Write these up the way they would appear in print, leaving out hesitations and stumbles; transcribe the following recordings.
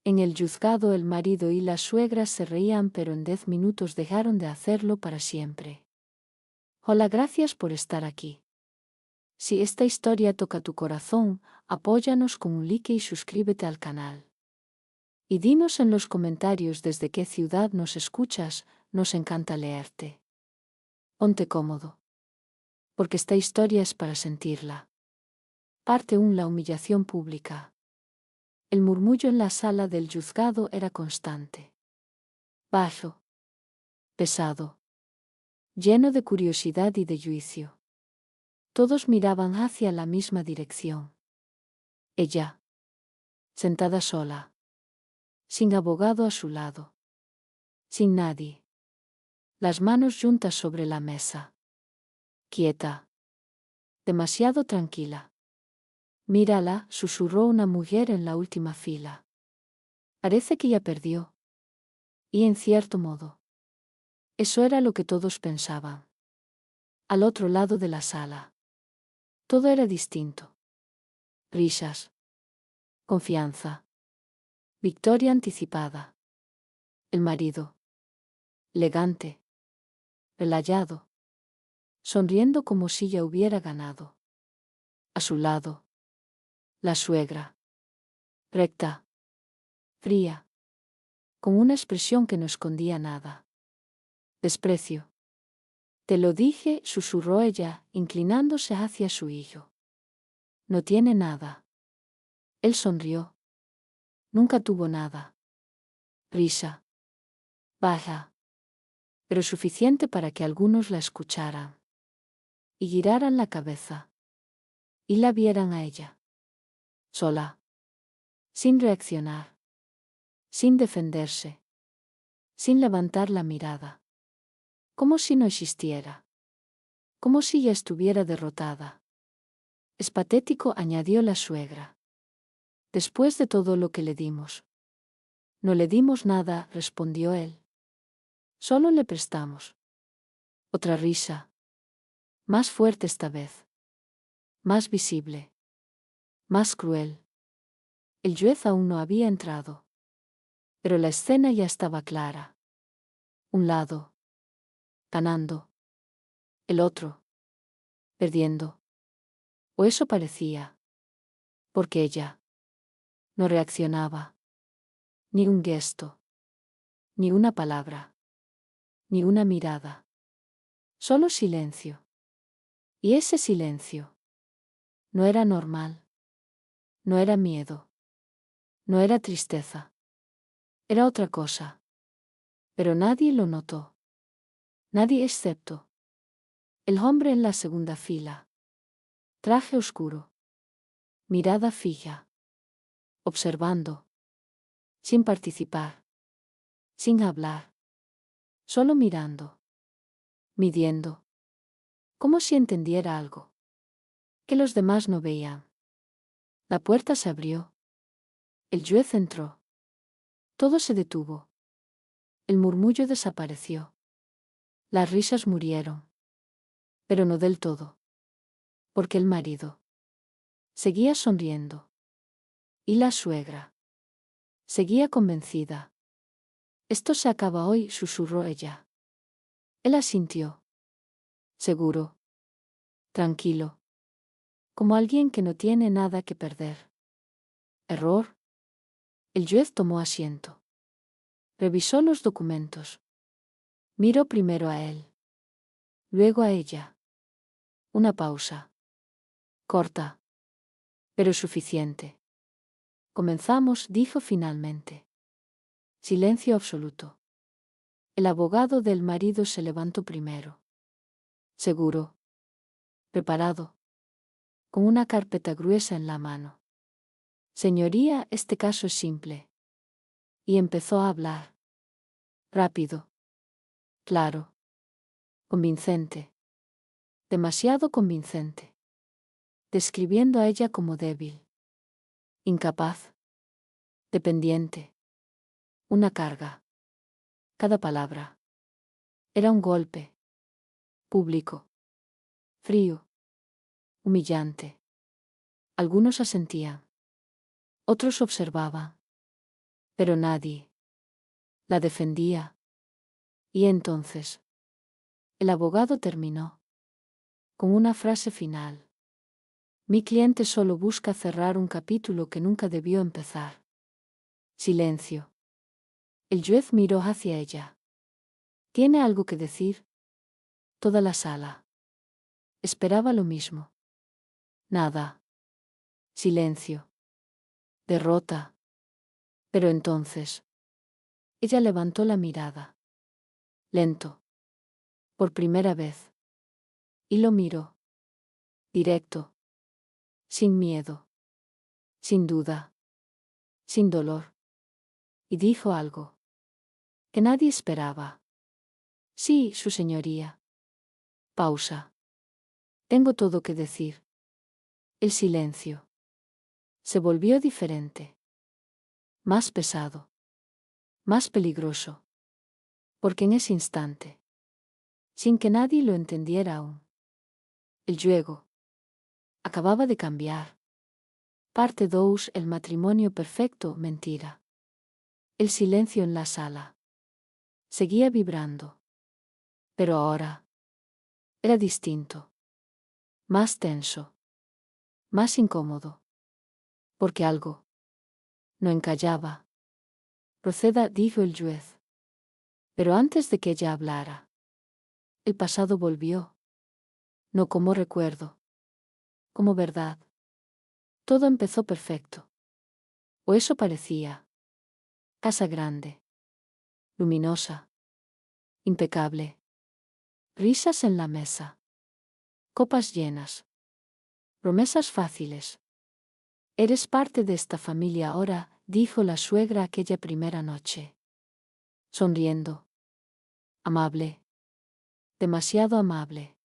En el juzgado el marido y la suegra se reían, pero en 10 minutos dejaron de hacerlo para siempre. Hola, gracias por estar aquí. Si esta historia toca tu corazón, apóyanos con un like y suscríbete al canal. Y dinos en los comentarios desde qué ciudad nos escuchas, nos encanta leerte. Ponte cómodo, porque esta historia es para sentirla. Parte 1. La humillación pública. El murmullo en la sala del juzgado era constante. Bajo. Pesado. Lleno de curiosidad y de juicio. Todos miraban hacia la misma dirección. Ella. Sentada sola. Sin abogado a su lado. Sin nadie. Las manos juntas sobre la mesa. Quieta. Demasiado tranquila. Mírala, susurró una mujer en la última fila. Parece que ya perdió. Y en cierto modo. Eso era lo que todos pensaban. Al otro lado de la sala. Todo era distinto. Risas. Confianza. Victoria anticipada. El marido. Elegante. Relayado. Sonriendo como si ya hubiera ganado. A su lado. La suegra. Recta. Fría. Con una expresión que no escondía nada. Desprecio. Te lo dije, susurró ella, inclinándose hacia su hijo. No tiene nada. Él sonrió. Nunca tuvo nada. Risa. Baja. Pero suficiente para que algunos la escucharan. Y giraran la cabeza. Y la vieran a ella. Sola. Sin reaccionar. Sin defenderse. Sin levantar la mirada. Como si no existiera. Como si ya estuviera derrotada. Es patético, añadió la suegra. Después de todo lo que le dimos. No le dimos nada, respondió él. Solo le prestamos. Otra risa. Más fuerte esta vez. Más visible. Más cruel. El juez aún no había entrado. Pero la escena ya estaba clara. Un lado. Ganando. El otro. Perdiendo. O eso parecía. Porque ella. No reaccionaba. Ni un gesto. Ni una palabra. Ni una mirada. Solo silencio. Y ese silencio. No era normal. No era miedo. No era tristeza. Era otra cosa. Pero nadie lo notó. Nadie excepto el hombre en la segunda fila. Traje oscuro. Mirada fija. Observando. Sin participar. Sin hablar. Solo mirando. Midiendo. Como si entendiera algo. Que los demás no veían. La puerta se abrió. El juez entró. Todo se detuvo. El murmullo desapareció. Las risas murieron. Pero no del todo. Porque el marido seguía sonriendo. Y la suegra seguía convencida. Esto se acaba hoy, susurró ella. Él asintió. Seguro. Tranquilo. Como alguien que no tiene nada que perder. ¿Error? El juez tomó asiento. Revisó los documentos. Miró primero a él. Luego a ella. Una pausa. Corta. Pero suficiente. Comenzamos, dijo finalmente. Silencio absoluto. El abogado del marido se levantó primero. Seguro. Preparado. Con una carpeta gruesa en la mano. Señoría, este caso es simple. Y empezó a hablar. Rápido. Claro. Convincente. Demasiado convincente. Describiendo a ella como débil. Incapaz. Dependiente. Una carga. Cada palabra. Era un golpe. Público. Frío. Humillante. Algunos asentían. Otros observaban. Pero nadie la defendía. Y entonces, el abogado terminó con una frase final. Mi cliente solo busca cerrar un capítulo que nunca debió empezar. Silencio. El juez miró hacia ella. ¿Tiene algo que decir? Toda la sala esperaba lo mismo. Nada. Silencio. Derrota. Pero entonces, ella levantó la mirada. Lento. Por primera vez. Y lo miró. Directo. Sin miedo. Sin duda. Sin dolor. Y dijo algo que nadie esperaba. Sí, su señoría. Pausa. Tengo todo que decir. El silencio se volvió diferente. Más pesado. Más peligroso. Porque en ese instante, sin que nadie lo entendiera aún, el juego acababa de cambiar. Parte 2. El matrimonio perfecto, mentira. El silencio en la sala seguía vibrando. Pero ahora era distinto. Más tenso. Más incómodo. Porque algo no encallaba. Proceda, dijo el juez. Pero antes de que ella hablara, el pasado volvió. No como recuerdo. Como verdad. Todo empezó perfecto. O eso parecía. Casa grande. Luminosa. Impecable. Risas en la mesa. Copas llenas. Promesas fáciles. Eres parte de esta familia ahora, dijo la suegra aquella primera noche. Sonriendo. Amable. Demasiado amable.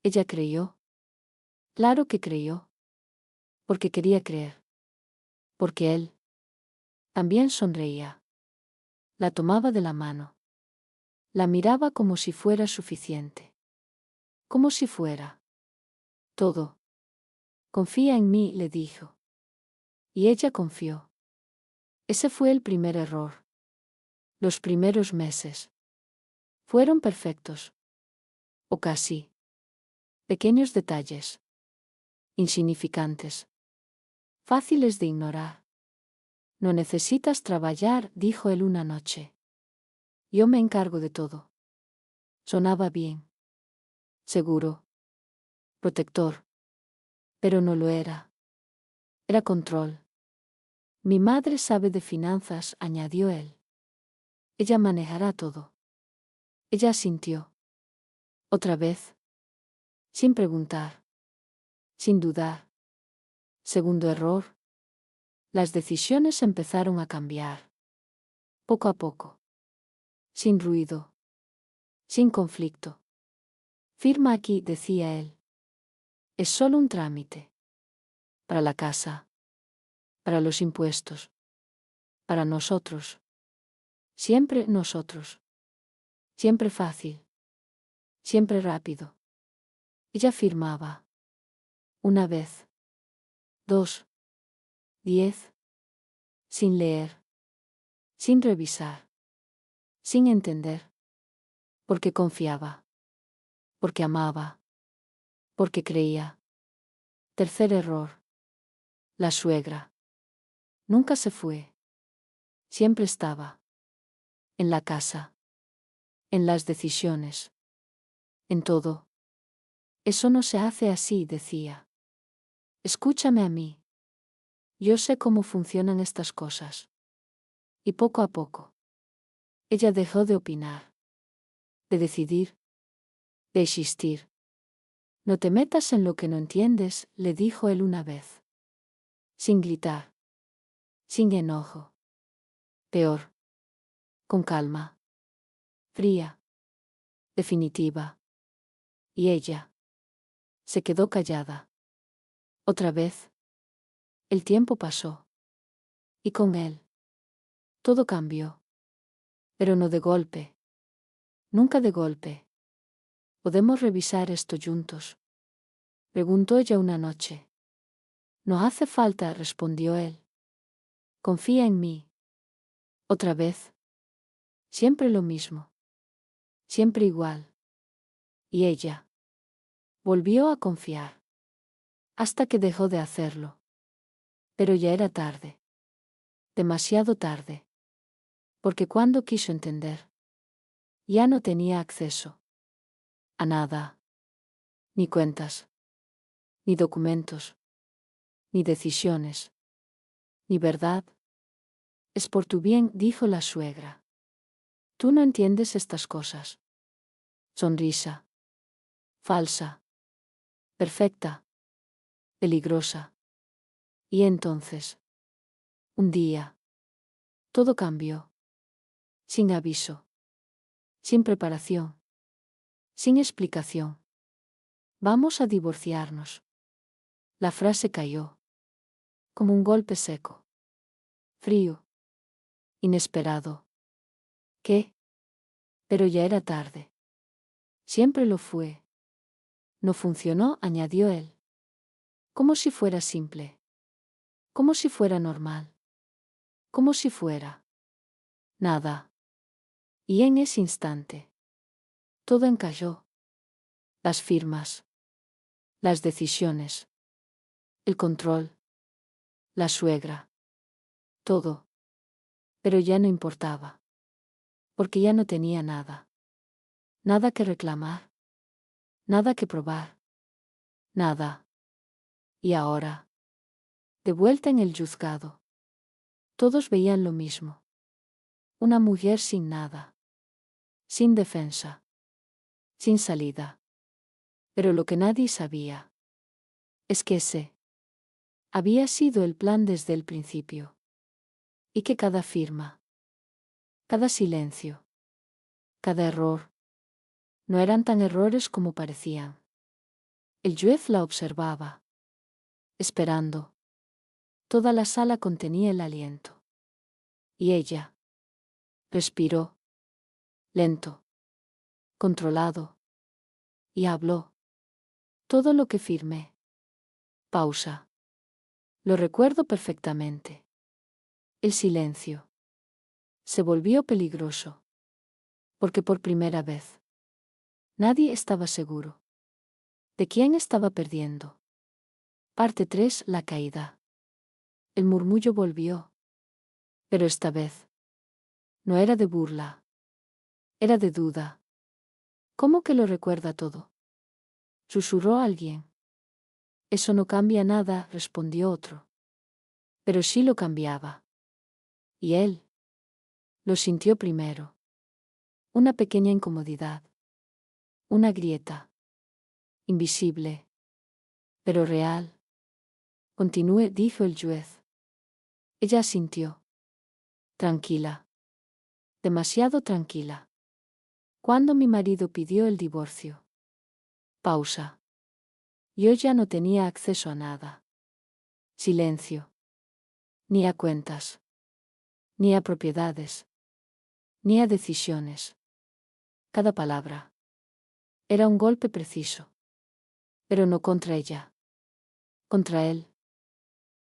Ella creyó. Claro que creyó. Porque quería creer. Porque él también sonreía. La tomaba de la mano. La miraba como si fuera suficiente. Como si fuera todo. Confía en mí, le dijo. Y ella confió. Ese fue el primer error. Los primeros meses fueron perfectos. O casi. Pequeños detalles. Insignificantes. Fáciles de ignorar. No necesitas trabajar, dijo él una noche. Yo me encargo de todo. Sonaba bien. Seguro. Protector. Pero no lo era. Era control. Mi madre sabe de finanzas, añadió él. Ella manejará todo. Ella asintió. Otra vez. Sin preguntar. Sin dudar. Segundo error. Las decisiones empezaron a cambiar. Poco a poco. Sin ruido. Sin conflicto. Firma aquí, decía él. Es solo un trámite. Para la casa. Para los impuestos. Para nosotros. Siempre nosotros. Siempre fácil. Siempre rápido. Ella firmaba. Una vez. 2. 10. Sin leer. Sin revisar. Sin entender. Porque confiaba. Porque amaba. Porque creía. Tercer error. La suegra. Nunca se fue. Siempre estaba. En la casa. En las decisiones. En todo. Eso no se hace así, decía. Escúchame a mí. Yo sé cómo funcionan estas cosas. Y poco a poco. Ella dejó de opinar. De decidir. De existir. No te metas en lo que no entiendes, le dijo él una vez. Sin gritar. Sin enojo. Peor. Con calma. Fría. Definitiva. Y ella se quedó callada. Otra vez. El tiempo pasó. Y con él. Todo cambió. Pero no de golpe. Nunca de golpe. ¿Podemos revisar esto juntos? Preguntó ella una noche. No hace falta, respondió él. Confía en mí. Otra vez. Siempre lo mismo. Siempre igual. Y ella volvió a confiar. Hasta que dejó de hacerlo. Pero ya era tarde. Demasiado tarde. Porque cuando quiso entender, ya no tenía acceso a nada. Ni cuentas. Ni documentos. Ni decisiones. Ni verdad. Es por tu bien, dijo la suegra. Tú no entiendes estas cosas. Sonrisa. Falsa. Perfecta. Peligrosa. Y entonces, un día, todo cambió. Sin aviso. Sin preparación. Sin explicación. Vamos a divorciarnos. La frase cayó. Como un golpe seco. Frío. Inesperado. ¿Qué? Pero ya era tarde. Siempre lo fue. No funcionó, añadió él. Como si fuera simple. Como si fuera normal. Como si fuera nada. Y en ese instante, todo encalló. Las firmas. Las decisiones. El control. La suegra. Todo. Pero ya no importaba. Porque ya no tenía nada. Nada que reclamar. Nada que probar. Nada. Y ahora, de vuelta en el juzgado, todos veían lo mismo. Una mujer sin nada. Sin defensa. Sin salida. Pero lo que nadie sabía es que ese había sido el plan desde el principio. Y que cada firma, cada silencio, cada error, no eran tan errores como parecían. El juez la observaba, esperando. Toda la sala contenía el aliento. Y ella respiró, lento, controlado, y habló. Todo lo que firmé. Pausa. Lo recuerdo perfectamente. El silencio se volvió peligroso. Porque por primera vez, nadie estaba seguro. ¿De quién estaba perdiendo? Parte 3. La caída. El murmullo volvió. Pero esta vez, no era de burla. Era de duda. ¿Cómo que lo recuerda todo? Susurró alguien. Eso no cambia nada, respondió otro. Pero sí lo cambiaba. Y él lo sintió primero. Una pequeña incomodidad. Una grieta. Invisible. Pero real. Continúe, dijo el juez. Ella sintió. Tranquila. Demasiado tranquila. Cuando mi marido pidió el divorcio. Pausa. Yo ya no tenía acceso a nada. Silencio. Ni a cuentas. Ni a propiedades. Ni a decisiones. Cada palabra era un golpe preciso. Pero no contra ella. Contra él.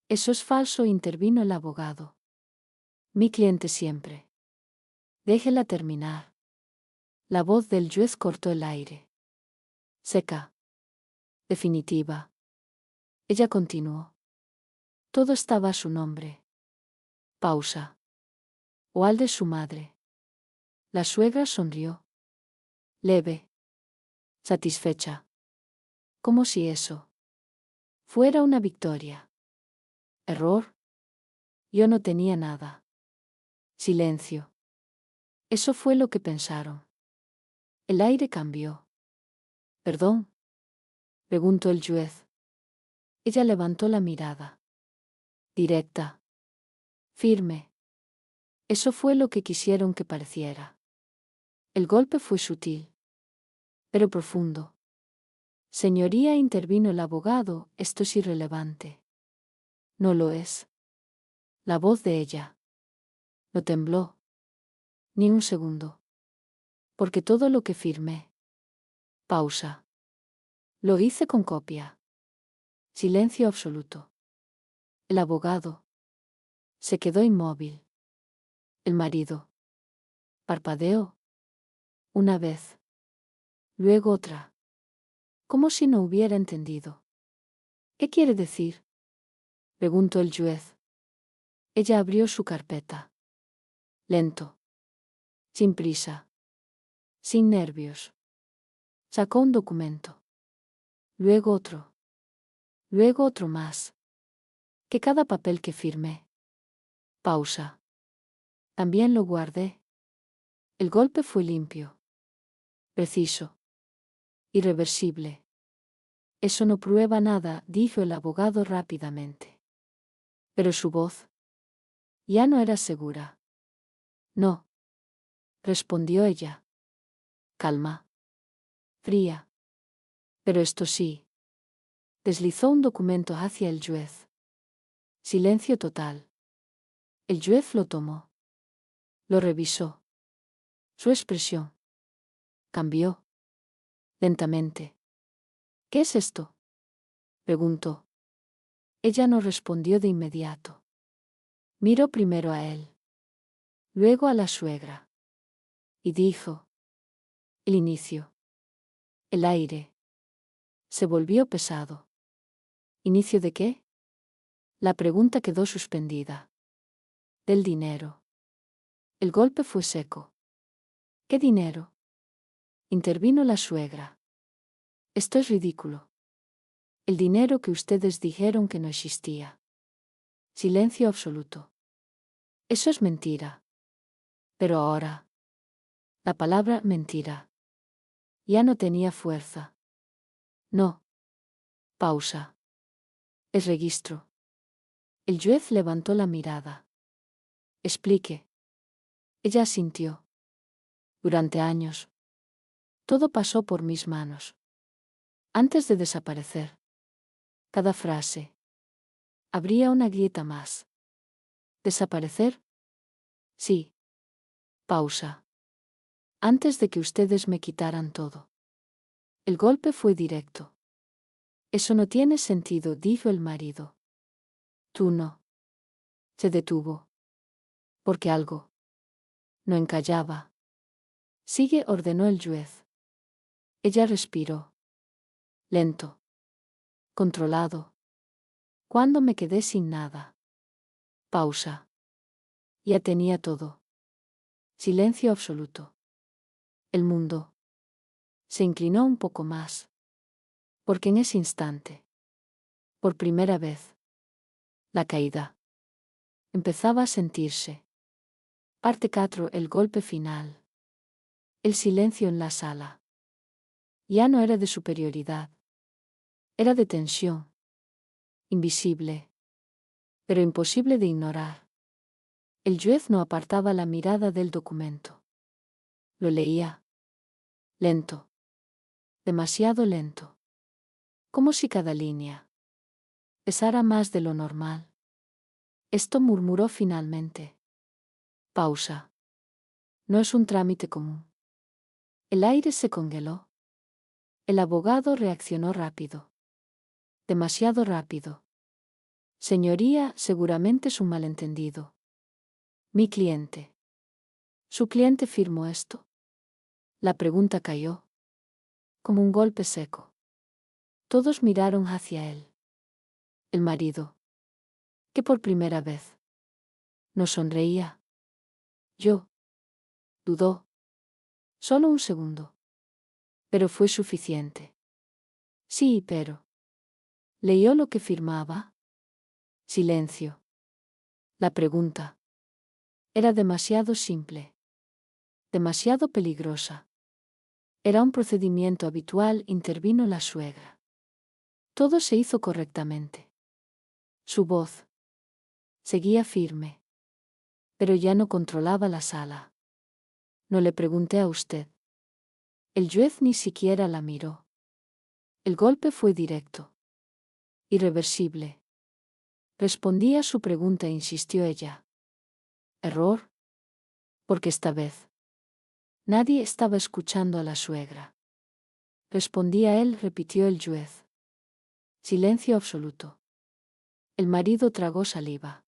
Eso es falso, intervino el abogado. Mi cliente siempre. Déjela terminar. La voz del juez cortó el aire. Seca. Definitiva. Ella continuó. Todo estaba a su nombre. Pausa. O al de su madre. La suegra sonrió. Leve. Satisfecha. Como si eso fuera una victoria. Error. Yo no tenía nada. Silencio. Eso fue lo que pensaron. El aire cambió. ¿Perdón? Preguntó el juez. Ella levantó la mirada. Directa. Firme. Eso fue lo que quisieron que pareciera. El golpe fue sutil. Pero profundo. Señoría, intervino el abogado, esto es irrelevante. No lo es. La voz de ella. No tembló. Ni un segundo. Porque todo lo que firmé. Pausa. Lo hice con copia. Silencio absoluto. El abogado se quedó inmóvil. El marido. Parpadeó. Una vez. Luego otra. Como si no hubiera entendido. ¿Qué quiere decir? Preguntó el juez. Ella abrió su carpeta. Lento. Sin prisa. Sin nervios. Sacó un documento. Luego otro. Luego otro más. Que cada papel que firmé. Pausa. También lo guardé. El golpe fue limpio. Preciso. Irreversible. Eso no prueba nada, dijo el abogado rápidamente. Pero su voz ya no era segura. No. Respondió ella. Calma. Fría. Pero esto sí. Deslizó un documento hacia el juez. Silencio total. El juez lo tomó. Lo revisó. Su expresión cambió. Lentamente. ¿Qué es esto? Preguntó. Ella no respondió de inmediato. Miró primero a él. Luego a la suegra. Y dijo. El inicio. El aire. Se volvió pesado. ¿Inicio de qué? La pregunta quedó suspendida. Del dinero. El golpe fue seco. ¿Qué dinero? Intervino la suegra. Esto es ridículo. El dinero que ustedes dijeron que no existía. Silencio absoluto. Eso es mentira. Pero ahora. La palabra mentira. Ya no tenía fuerza. No. Pausa. Es registro. El juez levantó la mirada. Explique. Ella asintió. Durante años. Todo pasó por mis manos. Antes de desaparecer. Cada frase. Habría una grieta más. ¿Desaparecer? Sí. Pausa. Antes de que ustedes me quitaran todo. El golpe fue directo. Eso no tiene sentido, dijo el marido. Tú no. Se detuvo. Porque algo. No encallaba. Sigue, ordenó el juez. Ella respiró. Lento. Controlado. Cuando me quedé sin nada. Pausa. Ya tenía todo. Silencio absoluto. El mundo. Se inclinó un poco más. Porque en ese instante. Por primera vez. La caída. Empezaba a sentirse. Parte 4. El golpe final. El silencio en la sala. Ya no era de superioridad. Era de tensión. Invisible. Pero imposible de ignorar. El juez no apartaba la mirada del documento. Lo leía. Lento. Demasiado lento. Como si cada línea pesara más de lo normal. Esto murmuró finalmente. Pausa. No es un trámite común. El aire se congeló. El abogado reaccionó rápido. Demasiado rápido. Señoría, seguramente es un malentendido. Mi cliente. ¿Su cliente firmó esto? La pregunta cayó. Como un golpe seco. Todos miraron hacia él. El marido. Que por primera vez. No sonreía. Yo. Dudó. Solo un segundo. Pero fue suficiente. Sí, pero. ¿Leyó lo que firmaba? Silencio. La pregunta. Era demasiado simple. Demasiado peligrosa. Era un procedimiento habitual, intervino la suegra. Todo se hizo correctamente. Su voz. Seguía firme. Pero ya no controlaba la sala. No le pregunté a usted. El juez ni siquiera la miró. El golpe fue directo. Irreversible. Respondí a su pregunta, insistió ella. ¿Error? Porque esta vez. Nadie estaba escuchando a la suegra. Respondía él, repitió el juez. Silencio absoluto. El marido tragó saliva.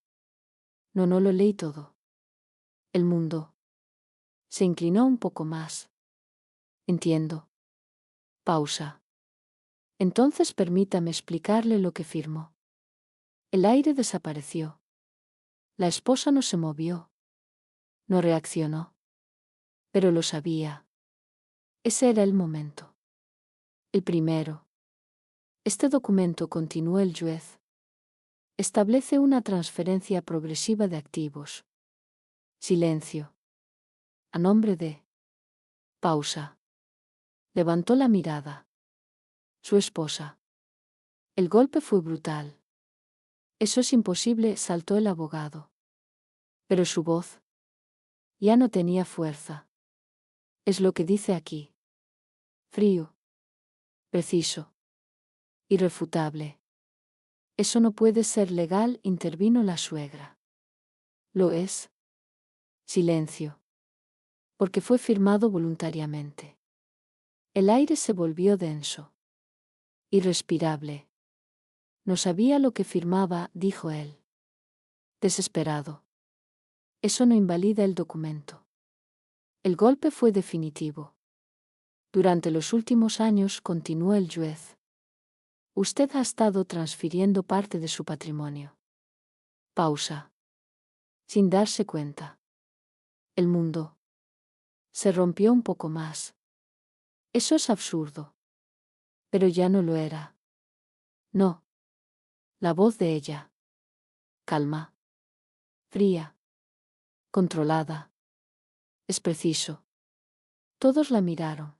No lo leí todo. El mundo. Se inclinó un poco más. Entiendo. Pausa. Entonces permítame explicarle lo que firmó. El aire desapareció. La esposa no se movió. No reaccionó. Pero lo sabía. Ese era el momento. El primero. Este documento, continuó el juez, establece una transferencia progresiva de activos. Silencio. A nombre de... Pausa. Levantó la mirada. Su esposa. El golpe fue brutal. Eso es imposible, saltó el abogado. Pero su voz ya no tenía fuerza. Es lo que dice aquí. Frío. Preciso. Irrefutable. Eso no puede ser legal, intervino la suegra. Lo es. Silencio. Porque fue firmado voluntariamente. El aire se volvió denso. Irrespirable. No sabía lo que firmaba, dijo él. Desesperado. Eso no invalida el documento. El golpe fue definitivo. Durante los últimos años, continuó el juez, usted ha estado transfiriendo parte de su patrimonio. Pausa. Sin darse cuenta. El mundo se rompió un poco más. Eso es absurdo. Pero ya no lo era. No. La voz de ella. Calma. Fría. Controlada. Es preciso. Todos la miraron.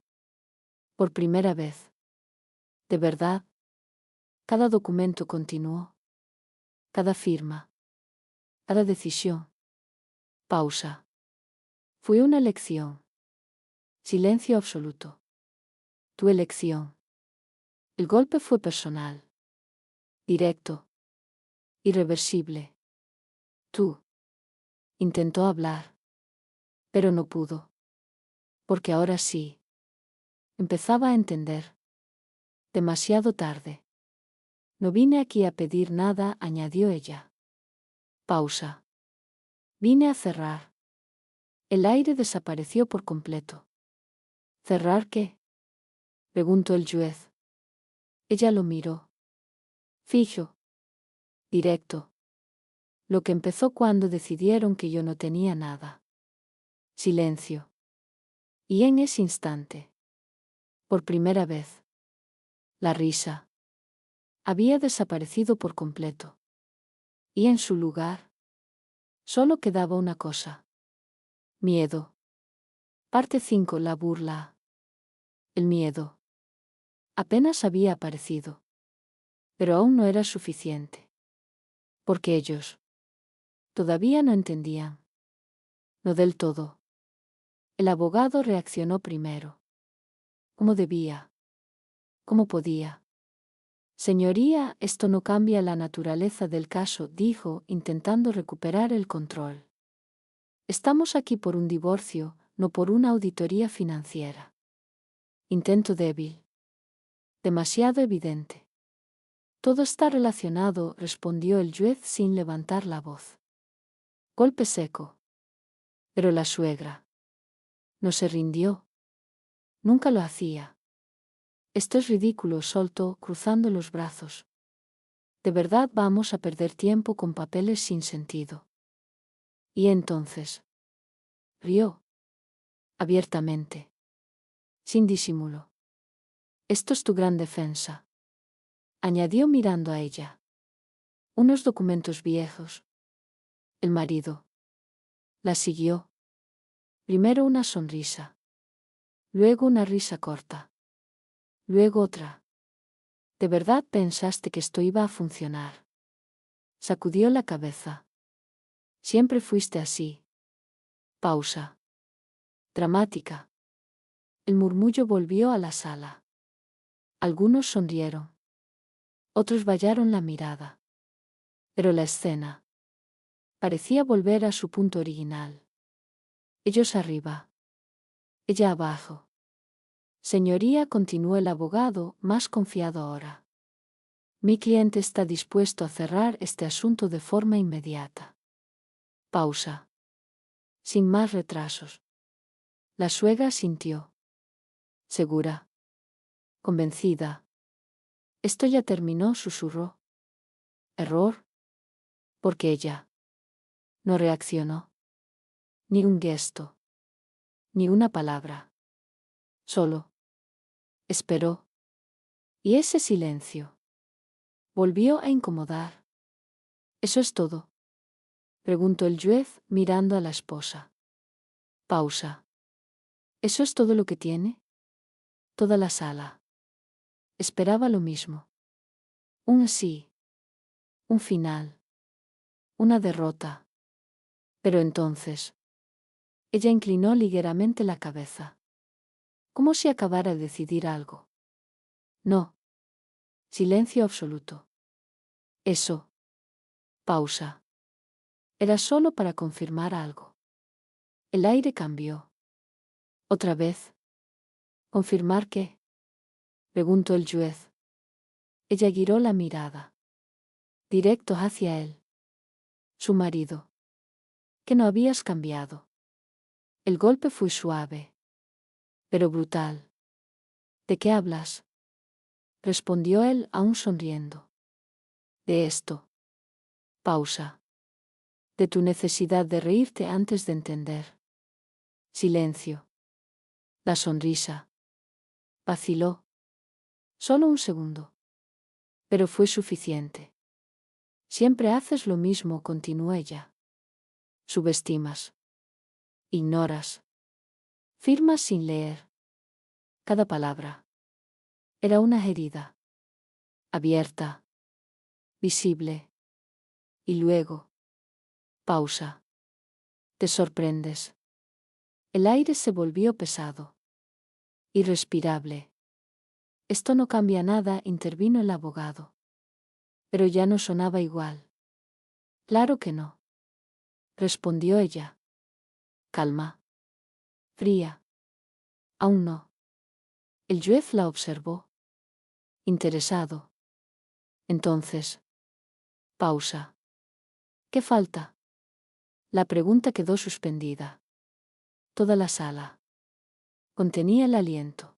Por primera vez. De verdad. Cada documento continuó. Cada firma. Cada decisión. Pausa. Fue una elección. Silencio absoluto. Tu elección. El golpe fue personal. Directo. Irreversible. Tú. Intentó hablar. Pero no pudo. Porque ahora sí. Empezaba a entender. Demasiado tarde. No vine aquí a pedir nada, añadió ella. Pausa. Vine a cerrar. El aire desapareció por completo. ¿Cerrar qué? Preguntó el juez. Ella lo miró. Fijo. Directo. Lo que empezó cuando decidieron que yo no tenía nada. Silencio. Y en ese instante, por primera vez, la risa había desaparecido por completo. Y en su lugar, solo quedaba una cosa. Miedo. Parte 5. La burla. El miedo. Apenas había aparecido. Pero aún no era suficiente. Porque ellos todavía no entendían. No del todo. El abogado reaccionó primero. ¿Cómo debía? ¿Cómo podía? Señoría, esto no cambia la naturaleza del caso, dijo, intentando recuperar el control. Estamos aquí por un divorcio, no por una auditoría financiera. Intento débil. Demasiado evidente. Todo está relacionado, respondió el juez sin levantar la voz. Golpe seco. Pero la suegra no se rindió. Nunca lo hacía. Esto es ridículo, soltó, cruzando los brazos. ¿De verdad vamos a perder tiempo con papeles sin sentido? Y entonces rió. Abiertamente. Sin disimulo. Esto es tu gran defensa. Añadió mirando a ella. Unos documentos viejos. El marido la siguió. Primero una sonrisa. Luego una risa corta. Luego otra. ¿De verdad pensaste que esto iba a funcionar? Sacudió la cabeza. Siempre fuiste así. Pausa. Dramática. El murmullo volvió a la sala. Algunos sonrieron. Otros vallaron la mirada. Pero la escena parecía volver a su punto original. Ellos arriba. Ella abajo. Señoría, continuó el abogado, más confiado ahora. Mi cliente está dispuesto a cerrar este asunto de forma inmediata. Pausa. sin más retrasos. La suegra sintió. Segura. Convencida. Esto ya terminó, susurró. Error. Porque ella no reaccionó. Ni un gesto. Ni una palabra. Solo esperó. Y ese silencio volvió a incomodar. ¿Eso es todo?, preguntó el juez mirando a la esposa. Pausa. ¿Eso es todo lo que tiene? Toda la sala esperaba lo mismo. Un sí. Un final. Una derrota. Pero entonces ella inclinó ligeramente la cabeza, como si acabara de decidir algo. No. Silencio absoluto. Eso. Pausa. Era solo para confirmar algo. El aire cambió. ¿Otra vez? ¿Confirmar qué?, preguntó el juez. Ella giró la mirada. Directo hacia él. Su marido. Que no habías cambiado. El golpe fue suave. Pero brutal. ¿De qué hablas?, respondió él aún sonriendo. De esto. Pausa. De tu necesidad de reírte antes de entender. Silencio. La sonrisa. Vaciló. Solo un segundo. Pero fue suficiente. Siempre haces lo mismo, continuó ella. Subestimas. Ignoras. Firmas sin leer. Cada palabra era una herida. Abierta. Visible. Y luego. Pausa. Te sorprendes. El aire se volvió pesado. Irrespirable. Esto no cambia nada, intervino el abogado. Pero ya no sonaba igual. Claro que no, respondió ella. Calma. Fría. Aún no. El juez la observó. Interesado. Entonces. Pausa. ¿Qué falta? La pregunta quedó suspendida. Toda la sala contenía el aliento.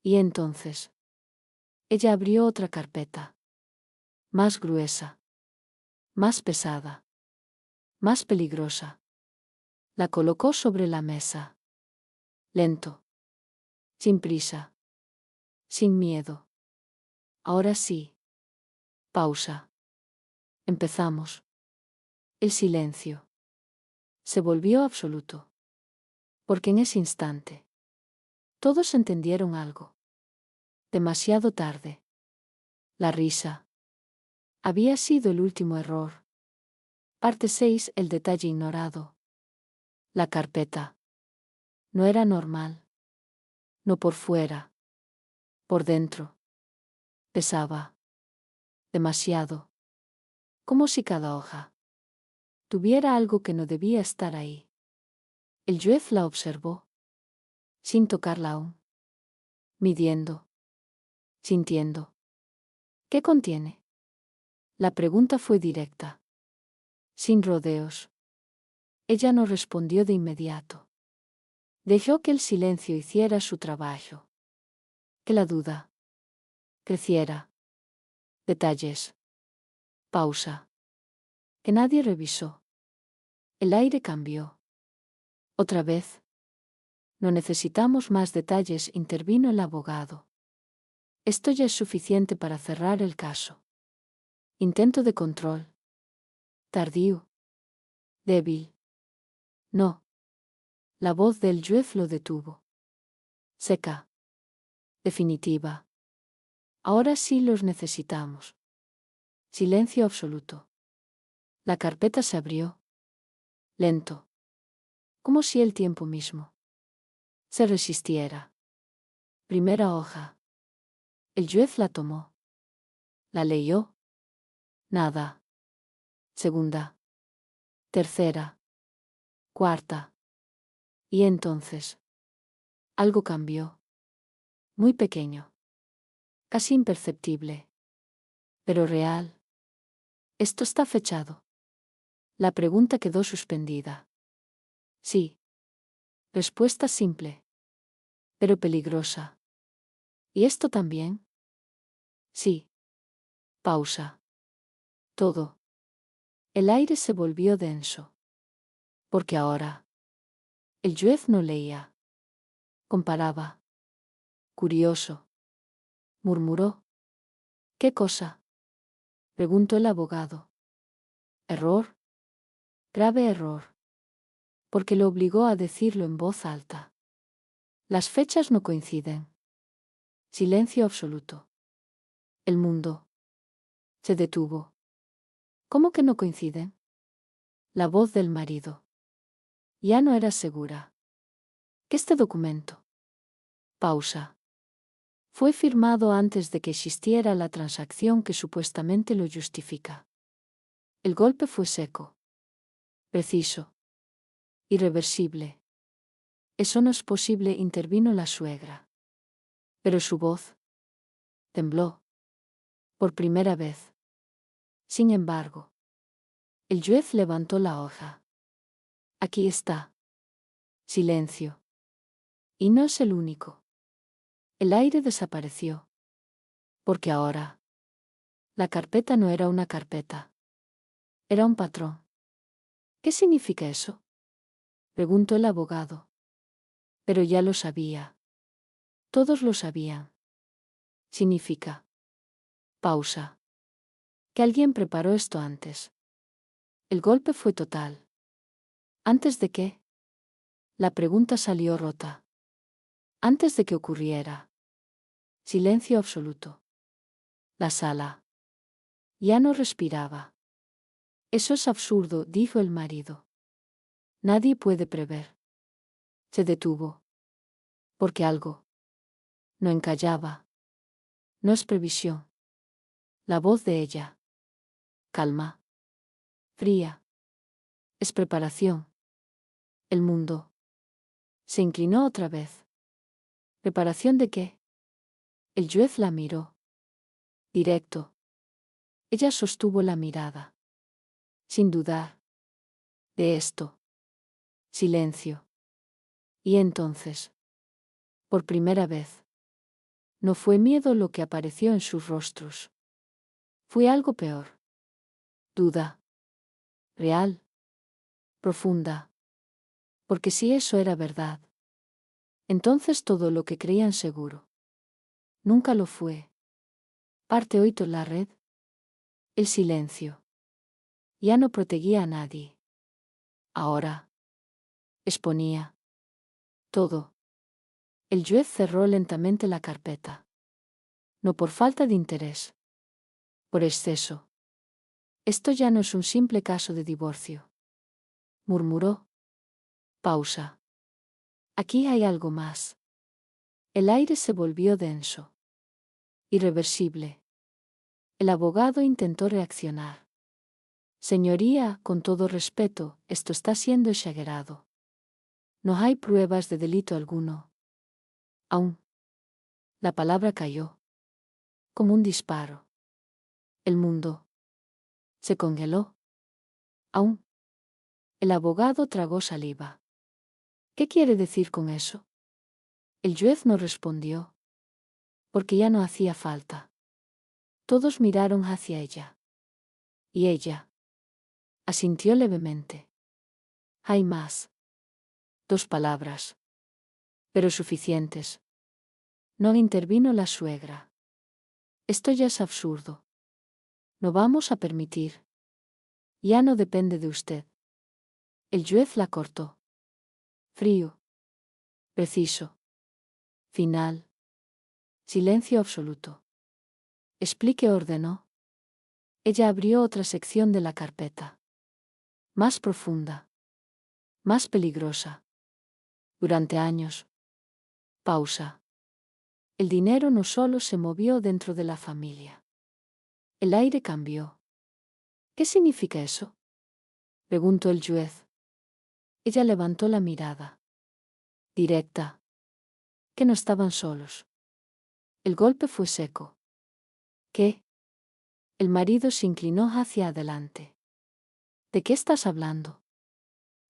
Y entonces. Ella abrió otra carpeta. Más gruesa. Más pesada. Más peligrosa. La colocó sobre la mesa. Lento. Sin prisa. Sin miedo. Ahora sí. Pausa. Empezamos. El silencio se volvió absoluto. Porque en ese instante todos entendieron algo. Demasiado tarde. La risa había sido el último error. Parte 6. El detalle ignorado. La carpeta no era normal. No por fuera. Por dentro. Pesaba. Demasiado. Como si cada hoja tuviera algo que no debía estar ahí. El juez la observó. Sin tocarla aún. Midiendo. Sintiendo. ¿Qué contiene? La pregunta fue directa. Sin rodeos. Ella no respondió de inmediato. Dejó que el silencio hiciera su trabajo. Que la duda creciera. Detalles. Pausa. Que nadie revisó. El aire cambió. Otra vez. No necesitamos más detalles, intervino el abogado. Esto ya es suficiente para cerrar el caso. Intento de control. Tardío. Débil. No. La voz del juez lo detuvo. Seca. Definitiva. Ahora sí los necesitamos. Silencio absoluto. La carpeta se abrió. Lento. Como si el tiempo mismo se resistiera. Primera hoja. El juez la tomó. La leyó. Nada. Segunda. Tercera. Cuarta. Y entonces. Algo cambió. Muy pequeño. Casi imperceptible. Pero real. Esto está fechado. La pregunta quedó suspendida. Sí. Respuesta simple. Pero peligrosa. ¿Y esto también? Sí. Pausa. Todo. El aire se volvió denso. Porque ahora. El juez no leía. Comparaba. Curioso. Murmuró. ¿Qué cosa? Preguntó el abogado. ¿Error? Grave error. Porque lo obligó a decirlo en voz alta. Las fechas no coinciden. Silencio absoluto. El mundo. Se detuvo. ¿Cómo que no coinciden? La voz del marido. Ya no era segura. ¿Qué este documento? Pausa. Fue firmado antes de que existiera la transacción que supuestamente lo justifica. El golpe fue seco. Preciso. Irreversible. Eso no es posible, intervino la suegra. Pero su voz tembló. Por primera vez. Sin embargo. El juez levantó la hoja. Aquí está. Silencio. Y no es el único. El aire desapareció. Porque ahora. La carpeta no era una carpeta. Era un patrón. ¿Qué significa eso? Preguntó el abogado. Pero ya lo sabía. Todos lo sabían. Significa. Pausa. Que alguien preparó esto antes. El golpe fue total. ¿Antes de qué? La pregunta salió rota. Antes de que ocurriera. Silencio absoluto. La sala. Ya no respiraba. Eso es absurdo, dijo el marido. Nadie puede prever. Se detuvo. Porque algo. No encallaba. No es previsión. La voz de ella. Calma. Fría. Es preparación. El mundo. Se inclinó otra vez. ¿Preparación de qué? El juez la miró. Directo. Ella sostuvo la mirada. Sin dudar. De esto. Silencio. Y entonces. Por primera vez. No fue miedo lo que apareció en sus rostros. Fue algo peor. Duda. Real. Profunda. Porque si eso era verdad. Entonces todo lo que creían seguro. Nunca lo fue. Parte oído la red. El silencio. Ya no protegía a nadie. Ahora. Exponía. Todo. El juez cerró lentamente la carpeta. No por falta de interés. Por exceso. Esto ya no es un simple caso de divorcio. Murmuró. Pausa. Aquí hay algo más. El aire se volvió denso. Irreversible. El abogado intentó reaccionar. Señoría, con todo respeto, esto está siendo exagerado. No hay pruebas de delito alguno. Aún. La palabra cayó. Como un disparo. El mundo. Se congeló. Aún. El abogado tragó saliva. ¿Qué quiere decir con eso? El juez no respondió. Porque ya no hacía falta. Todos miraron hacia ella. Y ella. Asintió levemente. Hay más. 2 palabras. Pero suficientes. No intervino la suegra. Esto ya es absurdo. No vamos a permitir. Ya no depende de usted. El juez la cortó. Frío. Preciso. Final. Silencio absoluto. Explique, ordenó. Ella abrió otra sección de la carpeta. Más profunda. Más peligrosa. Durante años. Pausa. El dinero no solo se movió dentro de la familia. El aire cambió. ¿Qué significa eso? Preguntó el juez. Ella levantó la mirada. Directa. Que no estaban solos. El golpe fue seco. ¿Qué? El marido se inclinó hacia adelante. ¿De qué estás hablando?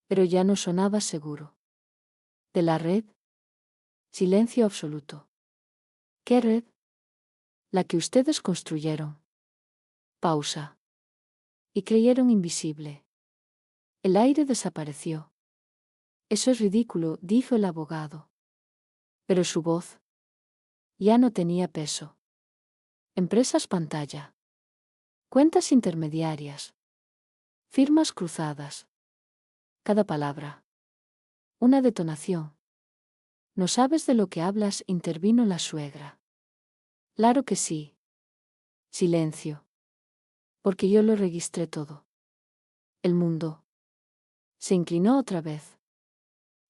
Pero ya no sonaba seguro. ¿De la red? Silencio absoluto. ¿Qué red? La que ustedes construyeron. Pausa. Y creyeron invisible. El aire desapareció. Eso es ridículo, dijo el abogado. Pero su voz ya no tenía peso. Empresas pantalla. Cuentas intermediarias. Firmas cruzadas. Cada palabra. Una detonación. No sabes de lo que hablas, intervino la suegra. Claro que sí. Silencio. Porque yo lo registré todo. El mundo se inclinó otra vez.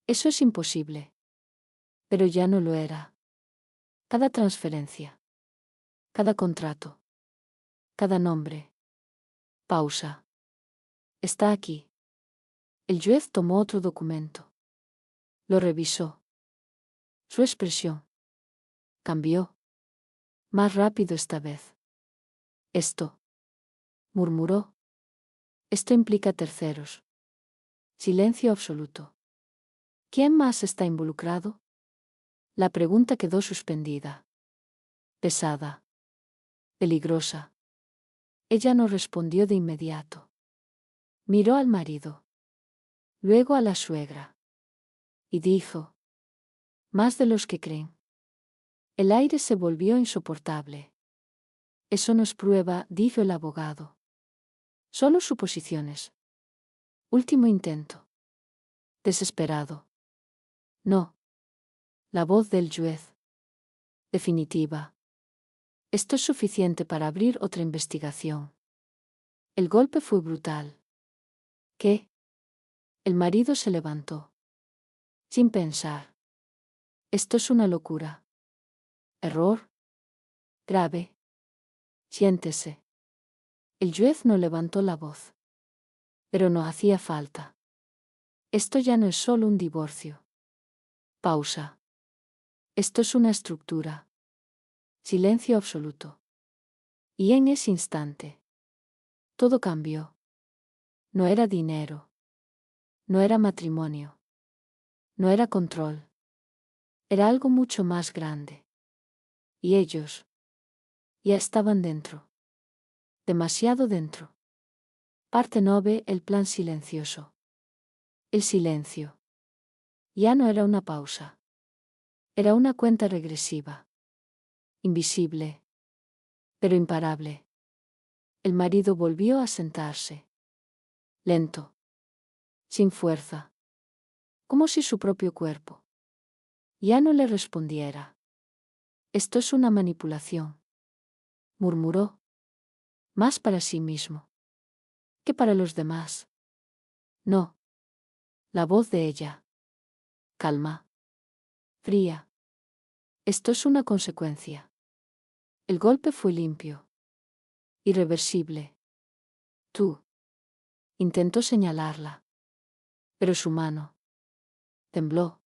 Eso es imposible. Pero ya no lo era. Cada transferencia. Cada contrato. Cada nombre. Pausa. Está aquí. El juez tomó otro documento. Lo revisó. Su expresión cambió. Más rápido esta vez. Esto, murmuró. Esto implica terceros. Silencio absoluto. ¿Quién más está involucrado? La pregunta quedó suspendida. Pesada. Peligrosa. Ella no respondió de inmediato. Miró al marido. Luego a la suegra. Y dijo: más de los que creen. El aire se volvió insoportable. Eso no es prueba, dijo el abogado. Solo suposiciones. Último intento. Desesperado. No. La voz del juez. Definitiva. Esto es suficiente para abrir otra investigación. El golpe fue brutal. ¿Qué? El marido se levantó. Sin pensar. Esto es una locura. Error. Grave. Siéntese. El juez no levantó la voz. Pero no hacía falta. Esto ya no es solo un divorcio. Pausa. Esto es una estructura. Silencio absoluto. Y en ese instante, todo cambió. No era dinero. No era matrimonio. No era control. Era algo mucho más grande. Y ellos ya estaban dentro. Demasiado dentro. Parte 9. El plan silencioso. El silencio. Ya no era una pausa. Era una cuenta regresiva. Invisible. Pero imparable. El marido volvió a sentarse. Lento. Sin fuerza. Como si su propio cuerpo ya no le respondiera. Esto es una manipulación. Murmuró. Más para sí mismo que para los demás. No. La voz de ella. Calma. Fría. Esto es una consecuencia. El golpe fue limpio. Irreversible. Tú. Intentó señalarla. Pero su mano tembló.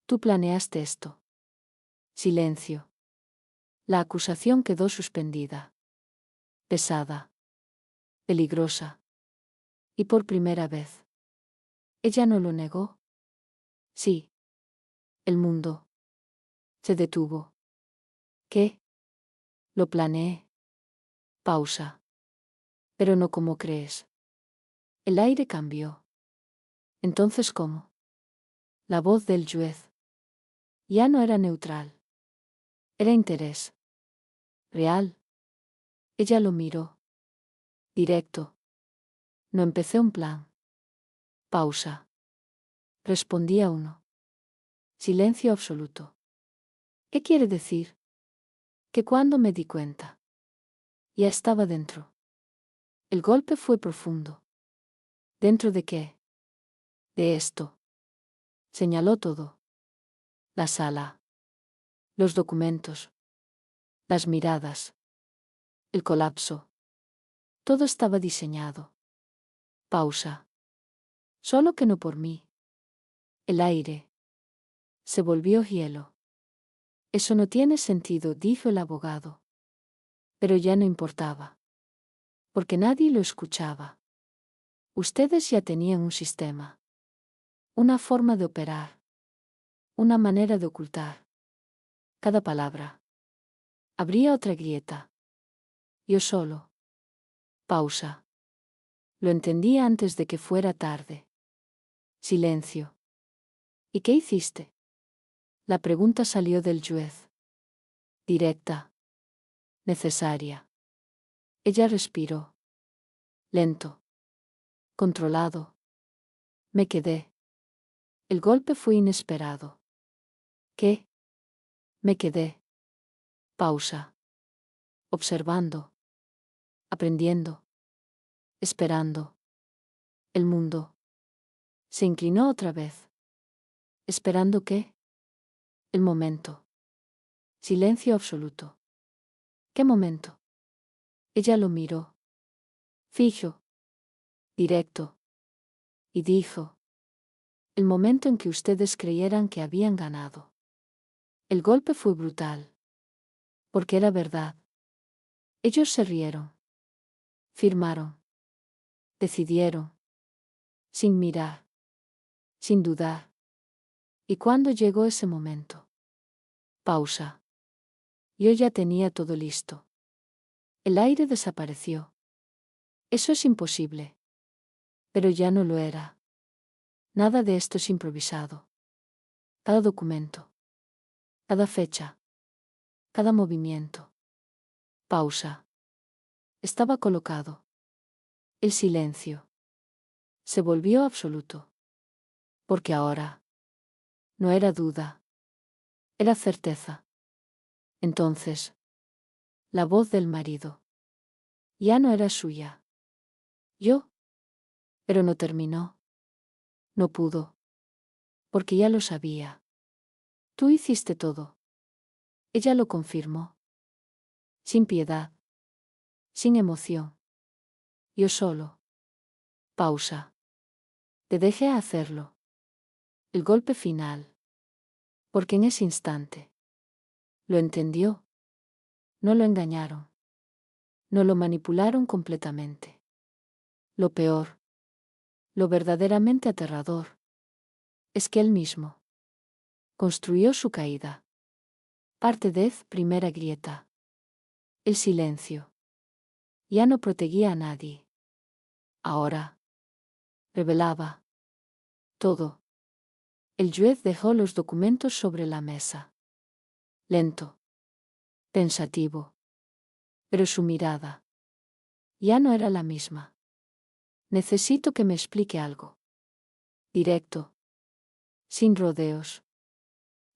Tú planeaste esto. Silencio. La acusación quedó suspendida. Pesada. Peligrosa. Y por primera vez. Ella no lo negó. Sí. El mundo se detuvo. ¿Qué? Lo planeé. Pausa. Pero no como crees. El aire cambió. Entonces, ¿cómo? La voz del juez ya no era neutral. Era interés. Real. Ella lo miró. Directo. No empecé un plan. Pausa. Respondía uno. Silencio absoluto. ¿Qué quiere decir? Que cuando me di cuenta, ya estaba dentro. El golpe fue profundo. ¿Dentro de qué? De esto. Señaló todo. La sala. Los documentos. Las miradas. El colapso. Todo estaba diseñado. Pausa. Solo que no por mí. El aire se volvió hielo. Eso no tiene sentido, dijo el abogado. Pero ya no importaba. Porque nadie lo escuchaba. Ustedes ya tenían un sistema. Una forma de operar. Una manera de ocultar. Cada palabra. Habría otra grieta. Yo solo. Pausa. Lo entendía antes de que fuera tarde. Silencio. ¿Y qué hiciste? La pregunta salió del juez. Directa. Necesaria. Ella respiró. Lento. Controlado. Me quedé. El golpe fue inesperado. ¿Qué? Me quedé. Pausa. Observando. Aprendiendo. Esperando. El mundo. Se inclinó otra vez. ¿Esperando qué? El momento. Silencio absoluto. ¿Qué momento? Ella lo miró. Fijo. Directo. Y dijo. El momento en que ustedes creyeran que habían ganado. El golpe fue brutal. Porque era verdad. Ellos se rieron. Firmaron. Decidieron. Sin mirar. Sin dudar. ¿Y cuándo llegó ese momento? Pausa. Yo ya tenía todo listo. El aire desapareció. Eso es imposible. Pero ya no lo era. Nada de esto es improvisado. Cada documento. Cada fecha. Cada movimiento. Pausa. Estaba colocado. El silencio. Se volvió absoluto. Porque ahora. No era duda. Era certeza. Entonces. La voz del marido. Ya no era suya. Yo. Pero no terminó. No pudo. Porque ya lo sabía. Tú hiciste todo. Ella lo confirmó. Sin piedad. Sin emoción. Yo solo. Pausa. Te dejé hacerlo. El golpe final. Porque en ese instante. Lo entendió. No lo engañaron. No lo manipularon completamente. Lo peor. Lo verdaderamente aterrador. Es que él mismo. Construyó su caída. Parte de primera grieta. El silencio. Ya no protegía a nadie. Ahora. Revelaba. Todo. El juez dejó los documentos sobre la mesa. Lento. Pensativo. Pero su mirada. Ya no era la misma. Necesito que me explique algo. Directo. Sin rodeos.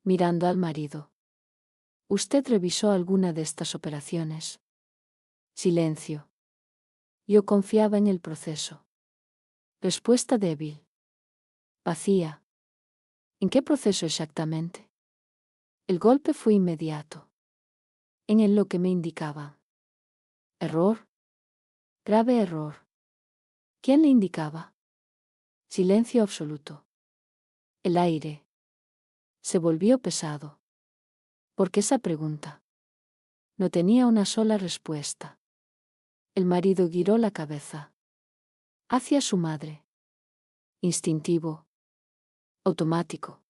Mirando al marido. ¿Usted revisó alguna de estas operaciones? Silencio. Yo confiaba en el proceso. Respuesta débil. Vacía. ¿En qué proceso exactamente? El golpe fue inmediato. En lo que me indicaba. Error. Grave error. ¿Quién le indicaba? Silencio absoluto. El aire. Se volvió pesado. Porque esa pregunta no tenía una sola respuesta. El marido giró la cabeza. Hacia su madre. Instintivo. Automático.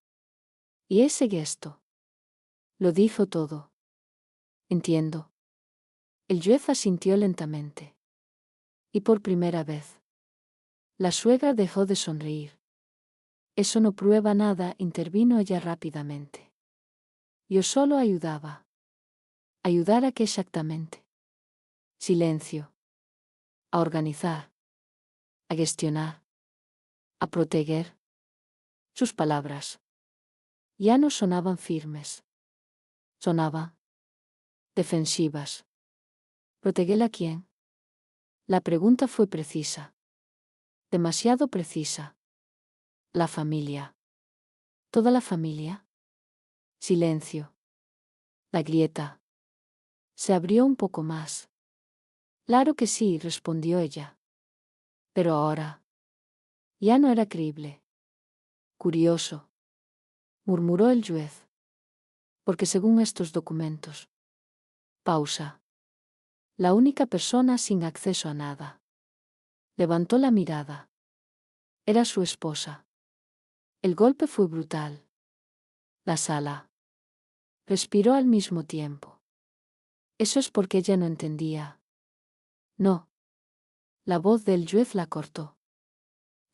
Y ese gesto. Lo dijo todo. Entiendo. El juez asintió lentamente. Y por primera vez. La suegra dejó de sonreír. Eso no prueba nada, intervino ella rápidamente. Yo solo ayudaba. ¿Ayudar a qué exactamente? Silencio. A organizar. A gestionar. A proteger. Sus palabras. Ya no sonaban firmes. Sonaban defensivas. ¿Proteger a quién? La pregunta fue precisa. Demasiado precisa. La familia. ¿Toda la familia? Silencio. La grieta. Se abrió un poco más. Claro que sí, respondió ella. Pero ahora. Ya no era creíble. Curioso. Murmuró el juez. Porque según estos documentos. Pausa. La única persona sin acceso a nada. Levantó la mirada. Era su esposa. El golpe fue brutal. La sala respiró al mismo tiempo. Eso es porque ella no entendía. No. La voz del juez la cortó.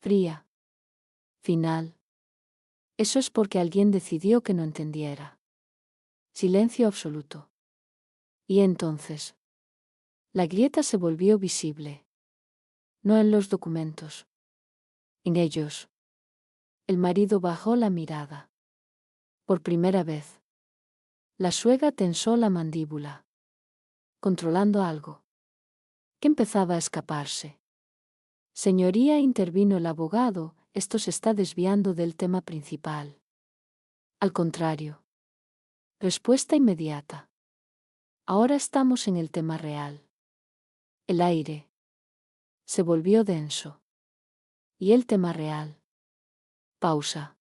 Fría. Final. Eso es porque alguien decidió que no entendiera. Silencio absoluto. Y entonces, la grieta se volvió visible. No en los documentos. En ellos. El marido bajó la mirada. Por primera vez. La suegra tensó la mandíbula. Controlando algo que empezaba a escaparse. Señoría, intervino el abogado, esto se está desviando del tema principal. Al contrario. Respuesta inmediata. Ahora estamos en el tema real. El aire se volvió denso. Y el tema real. Pausa.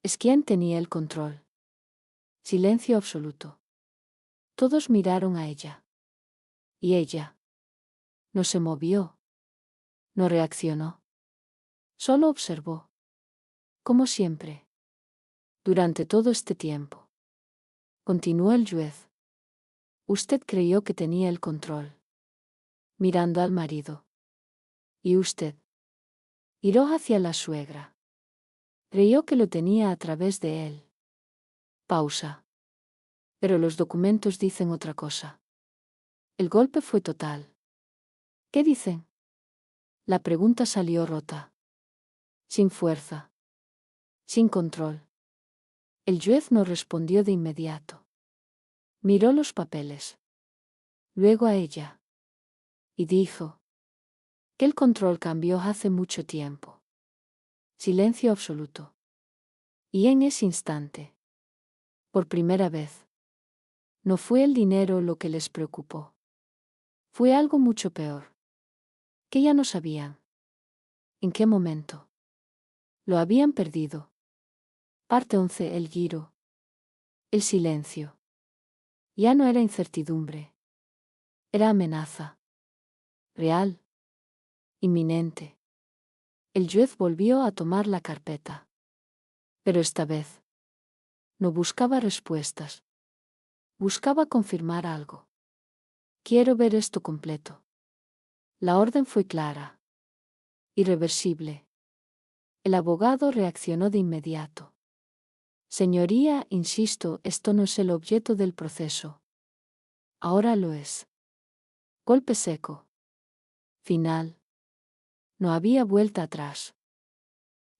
Es quien tenía el control. Silencio absoluto. Todos miraron a ella. Y ella no se movió. No reaccionó. Solo observó. Como siempre. Durante todo este tiempo. Continuó el juez. Usted creyó que tenía el control. Mirando al marido. Y usted giró hacia la suegra. Creyó que lo tenía a través de él. Pausa. Pero los documentos dicen otra cosa. El golpe fue total. ¿Qué dicen? La pregunta salió rota. Sin fuerza. Sin control. El juez no respondió de inmediato. Miró los papeles. Luego a ella. Y dijo que el control cambió hace mucho tiempo. Silencio absoluto. Y en ese instante, por primera vez, no fue el dinero lo que les preocupó. Fue algo mucho peor. Que ya no sabían. ¿En qué momento? Lo habían perdido. Parte 11. El giro. El silencio. Ya no era incertidumbre. Era amenaza. Real. Inminente. El juez volvió a tomar la carpeta. Pero esta vez no buscaba respuestas. Buscaba confirmar algo. Quiero ver esto completo. La orden fue clara. Irreversible. El abogado reaccionó de inmediato. Señoría, insisto, esto no es el objeto del proceso. Ahora lo es. Golpe seco. Final. No había vuelta atrás.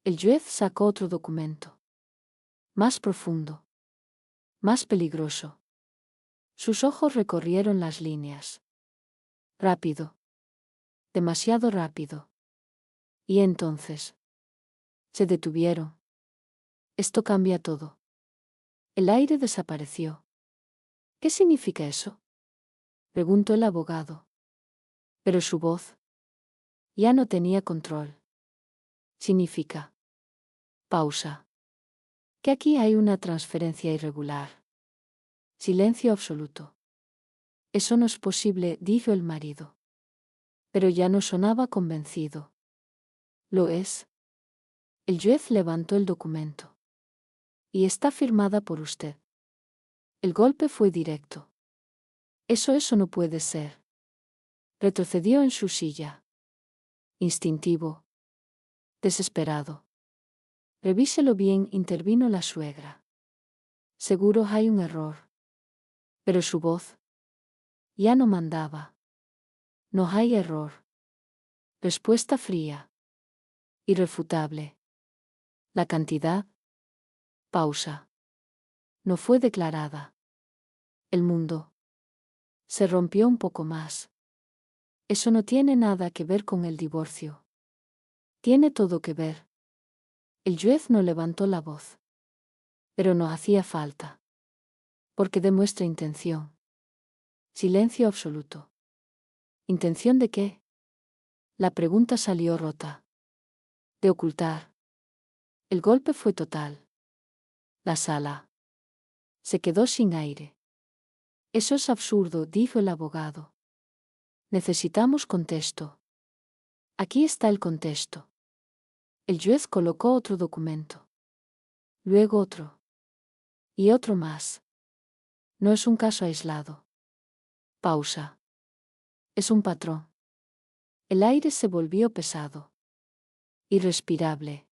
El juez sacó otro documento. Más profundo. Más peligroso. Sus ojos recorrieron las líneas. Rápido. Demasiado rápido. Y entonces se detuvieron. Esto cambia todo. El aire desapareció. ¿Qué significa eso? Preguntó el abogado. Pero su voz ya no tenía control. Significa. Pausa. Que aquí hay una transferencia irregular. Silencio absoluto. Eso no es posible, dijo el marido. Pero ya no sonaba convencido. ¿Lo es? El juez levantó el documento. Y está firmada por usted. El golpe fue directo. Eso no puede ser. Retrocedió en su silla. Instintivo. Desesperado. Revíselo bien, intervino la suegra. Seguro hay un error. Pero su voz ya no mandaba. No hay error. Respuesta fría. Irrefutable. La cantidad. Pausa. No fue declarada. El mundo se rompió un poco más. Eso no tiene nada que ver con el divorcio. Tiene todo que ver. El juez no levantó la voz. Pero no hacía falta. Porque demuestra intención. Silencio absoluto. ¿Intención de qué? La pregunta salió rota. De ocultar. El golpe fue total. La sala se quedó sin aire. Eso es absurdo, dijo el abogado. Necesitamos contexto. Aquí está el contexto. El juez colocó otro documento. Luego otro. Y otro más. No es un caso aislado. Pausa. Es un patrón. El aire se volvió pesado. Irrespirable.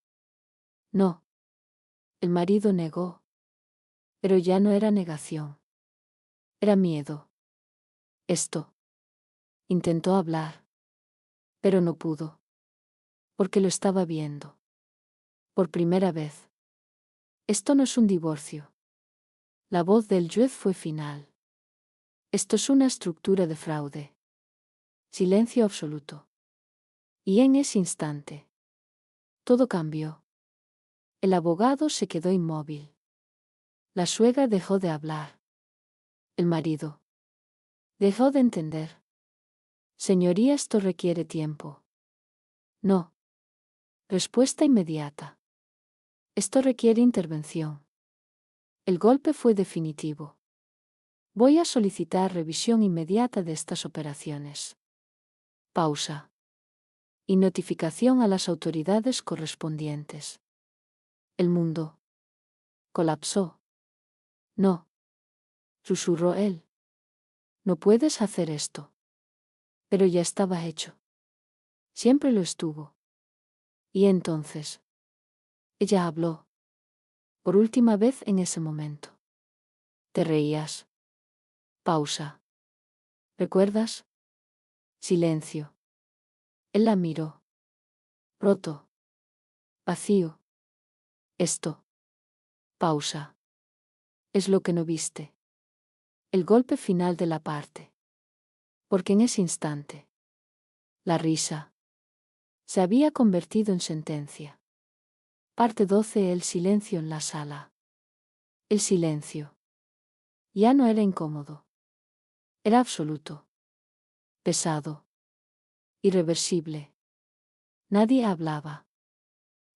No. El marido negó. Pero ya no era negación. Era miedo. Esto. Intentó hablar. Pero no pudo. Porque lo estaba viendo. Por primera vez. Esto no es un divorcio. La voz del juez fue final. Esto es una estructura de fraude. Silencio absoluto. Y en ese instante, todo cambió. El abogado se quedó inmóvil. La suegra dejó de hablar. El marido dejó de entender. Señoría, esto requiere tiempo. No. Respuesta inmediata. Esto requiere intervención. El golpe fue definitivo. Voy a solicitar revisión inmediata de estas operaciones. Pausa. Y notificación a las autoridades correspondientes. El mundo colapsó. No. Susurró él. No puedes hacer esto. Pero ya estaba hecho. Siempre lo estuvo. Y entonces. Ella habló. Por última vez en ese momento. ¿Te reías? Pausa. ¿Recuerdas? Silencio. Él la miró. Roto. Vacío. Esto. Pausa. Es lo que no viste. El golpe final de la parte. Porque en ese instante. La risa. Se había convertido en sentencia. Parte 12. El silencio en la sala. El silencio. Ya no era incómodo. Era absoluto. Pesado. Irreversible. Nadie hablaba.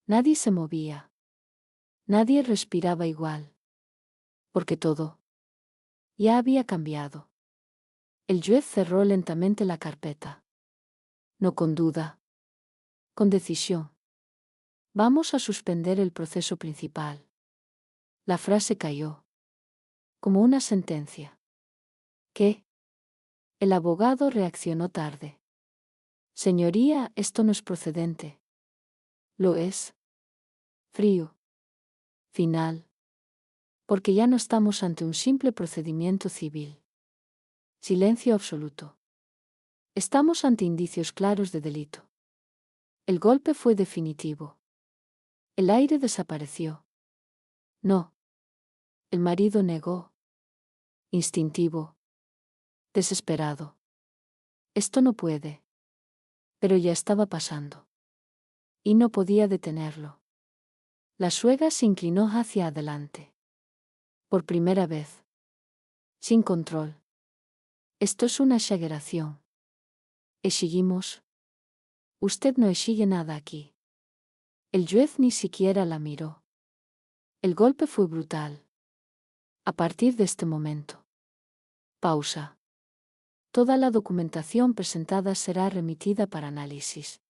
Nadie se movía. Nadie respiraba igual. Porque todo ya había cambiado. El juez cerró lentamente la carpeta. No con duda. Con decisión. Vamos a suspender el proceso principal. La frase cayó. Como una sentencia. ¿Qué? El abogado reaccionó tarde. Señoría, esto no es procedente. Lo es. Frío. Final. Porque ya no estamos ante un simple procedimiento civil. Silencio absoluto. Estamos ante indicios claros de delito. El golpe fue definitivo. El aire desapareció. No. El marido negó. Instintivo. Desesperado. Esto no puede. Pero ya estaba pasando. Y no podía detenerlo. La suegra se inclinó hacia adelante. Por primera vez. Sin control. Esto es una exageración. Exigimos. Usted no exige nada aquí. El juez ni siquiera la miró. El golpe fue brutal. A partir de este momento. Pausa. Toda la documentación presentada será remitida para análisis.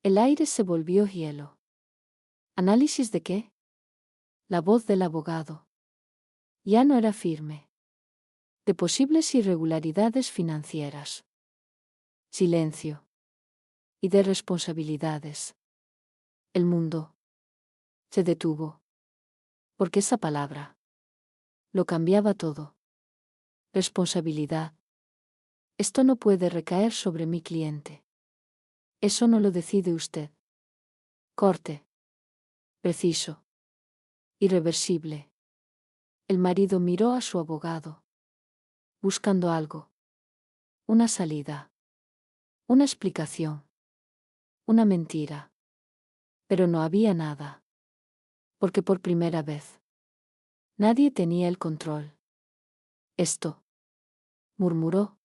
El aire se volvió hielo. ¿Análisis de qué? La voz del abogado. Ya no era firme. De posibles irregularidades financieras. Silencio. Y de responsabilidades. El mundo se detuvo. Porque esa palabra lo cambiaba todo. Responsabilidad. Esto no puede recaer sobre mi cliente. Eso no lo decide usted. Corte. Preciso. Irreversible. El marido miró a su abogado. Buscando algo. Una salida. Una explicación. Una mentira. Pero no había nada. Porque por primera vez. Nadie tenía el control. Esto. Murmuró.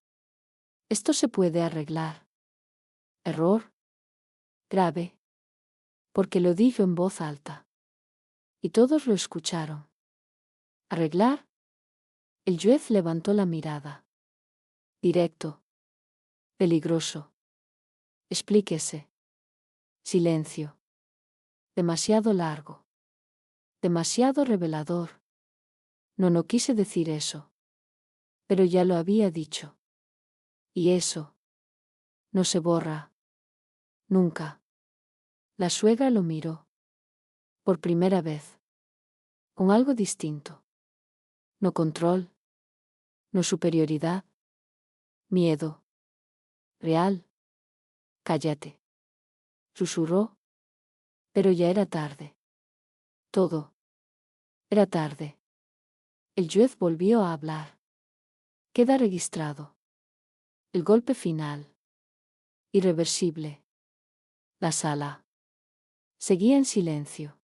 Esto se puede arreglar. Error. Grave. Porque lo dijo en voz alta. Y todos lo escucharon. ¿Arreglar? El juez levantó la mirada. Directo. Peligroso. Explíquese. Silencio. Demasiado largo. Demasiado revelador. No quise decir eso. Pero ya lo había dicho. Y eso no se borra. Nunca. La suegra lo miró. Por primera vez. Con algo distinto. No control. No superioridad. Miedo. Real. Cállate. Susurró. Pero ya era tarde. Todo. Era tarde. El juez volvió a hablar. Queda registrado. El golpe final. Irreversible. La sala. Seguía en silencio.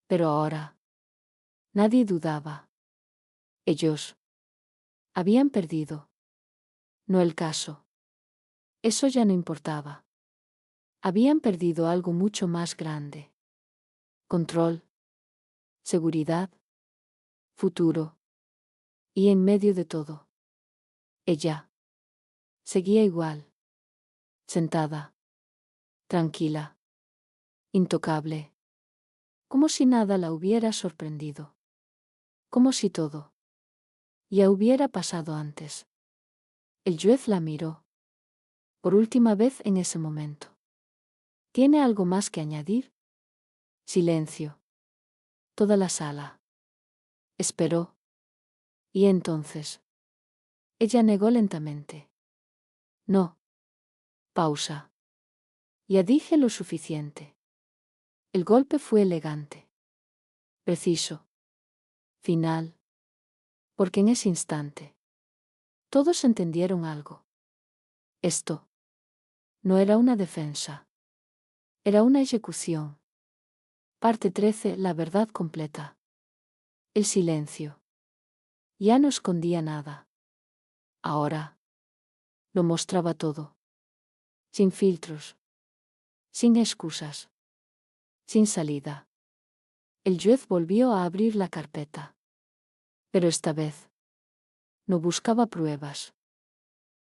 Pero ahora. Nadie dudaba. Ellos. Habían perdido. No el caso. Eso ya no importaba. Habían perdido algo mucho más grande. Control. Seguridad. Futuro. Y en medio de todo. Ella. Seguía igual. Sentada. Tranquila. Intocable. Como si nada la hubiera sorprendido. Como si todo ya hubiera pasado antes. El juez la miró. Por última vez en ese momento. ¿Tiene algo más que añadir? Silencio. Toda la sala. Esperó. Y entonces. Ella negó lentamente. No. Pausa. Ya dije lo suficiente. El golpe fue elegante. Preciso. Final. Porque en ese instante. Todos entendieron algo. Esto. No era una defensa. Era una ejecución. Parte 13. La verdad completa. El silencio. Ya no escondía nada. Ahora. Lo mostraba todo. Sin filtros. Sin excusas. Sin salida. El juez volvió a abrir la carpeta. Pero esta vez. No buscaba pruebas.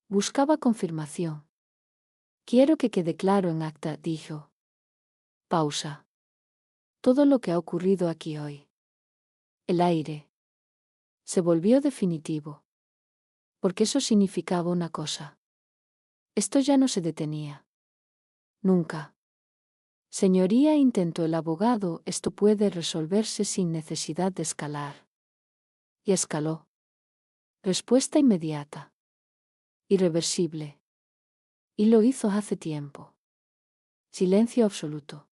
Buscaba confirmación. Quiero que quede claro en acta, dijo. Pausa. Todo lo que ha ocurrido aquí hoy. El aire. Se volvió definitivo. Porque eso significaba una cosa. Esto ya no se detenía. Nunca. Señoría, intentó el abogado, esto puede resolverse sin necesidad de escalar. Y escaló. Respuesta inmediata. Irreversible. Y lo hizo hace tiempo. Silencio absoluto.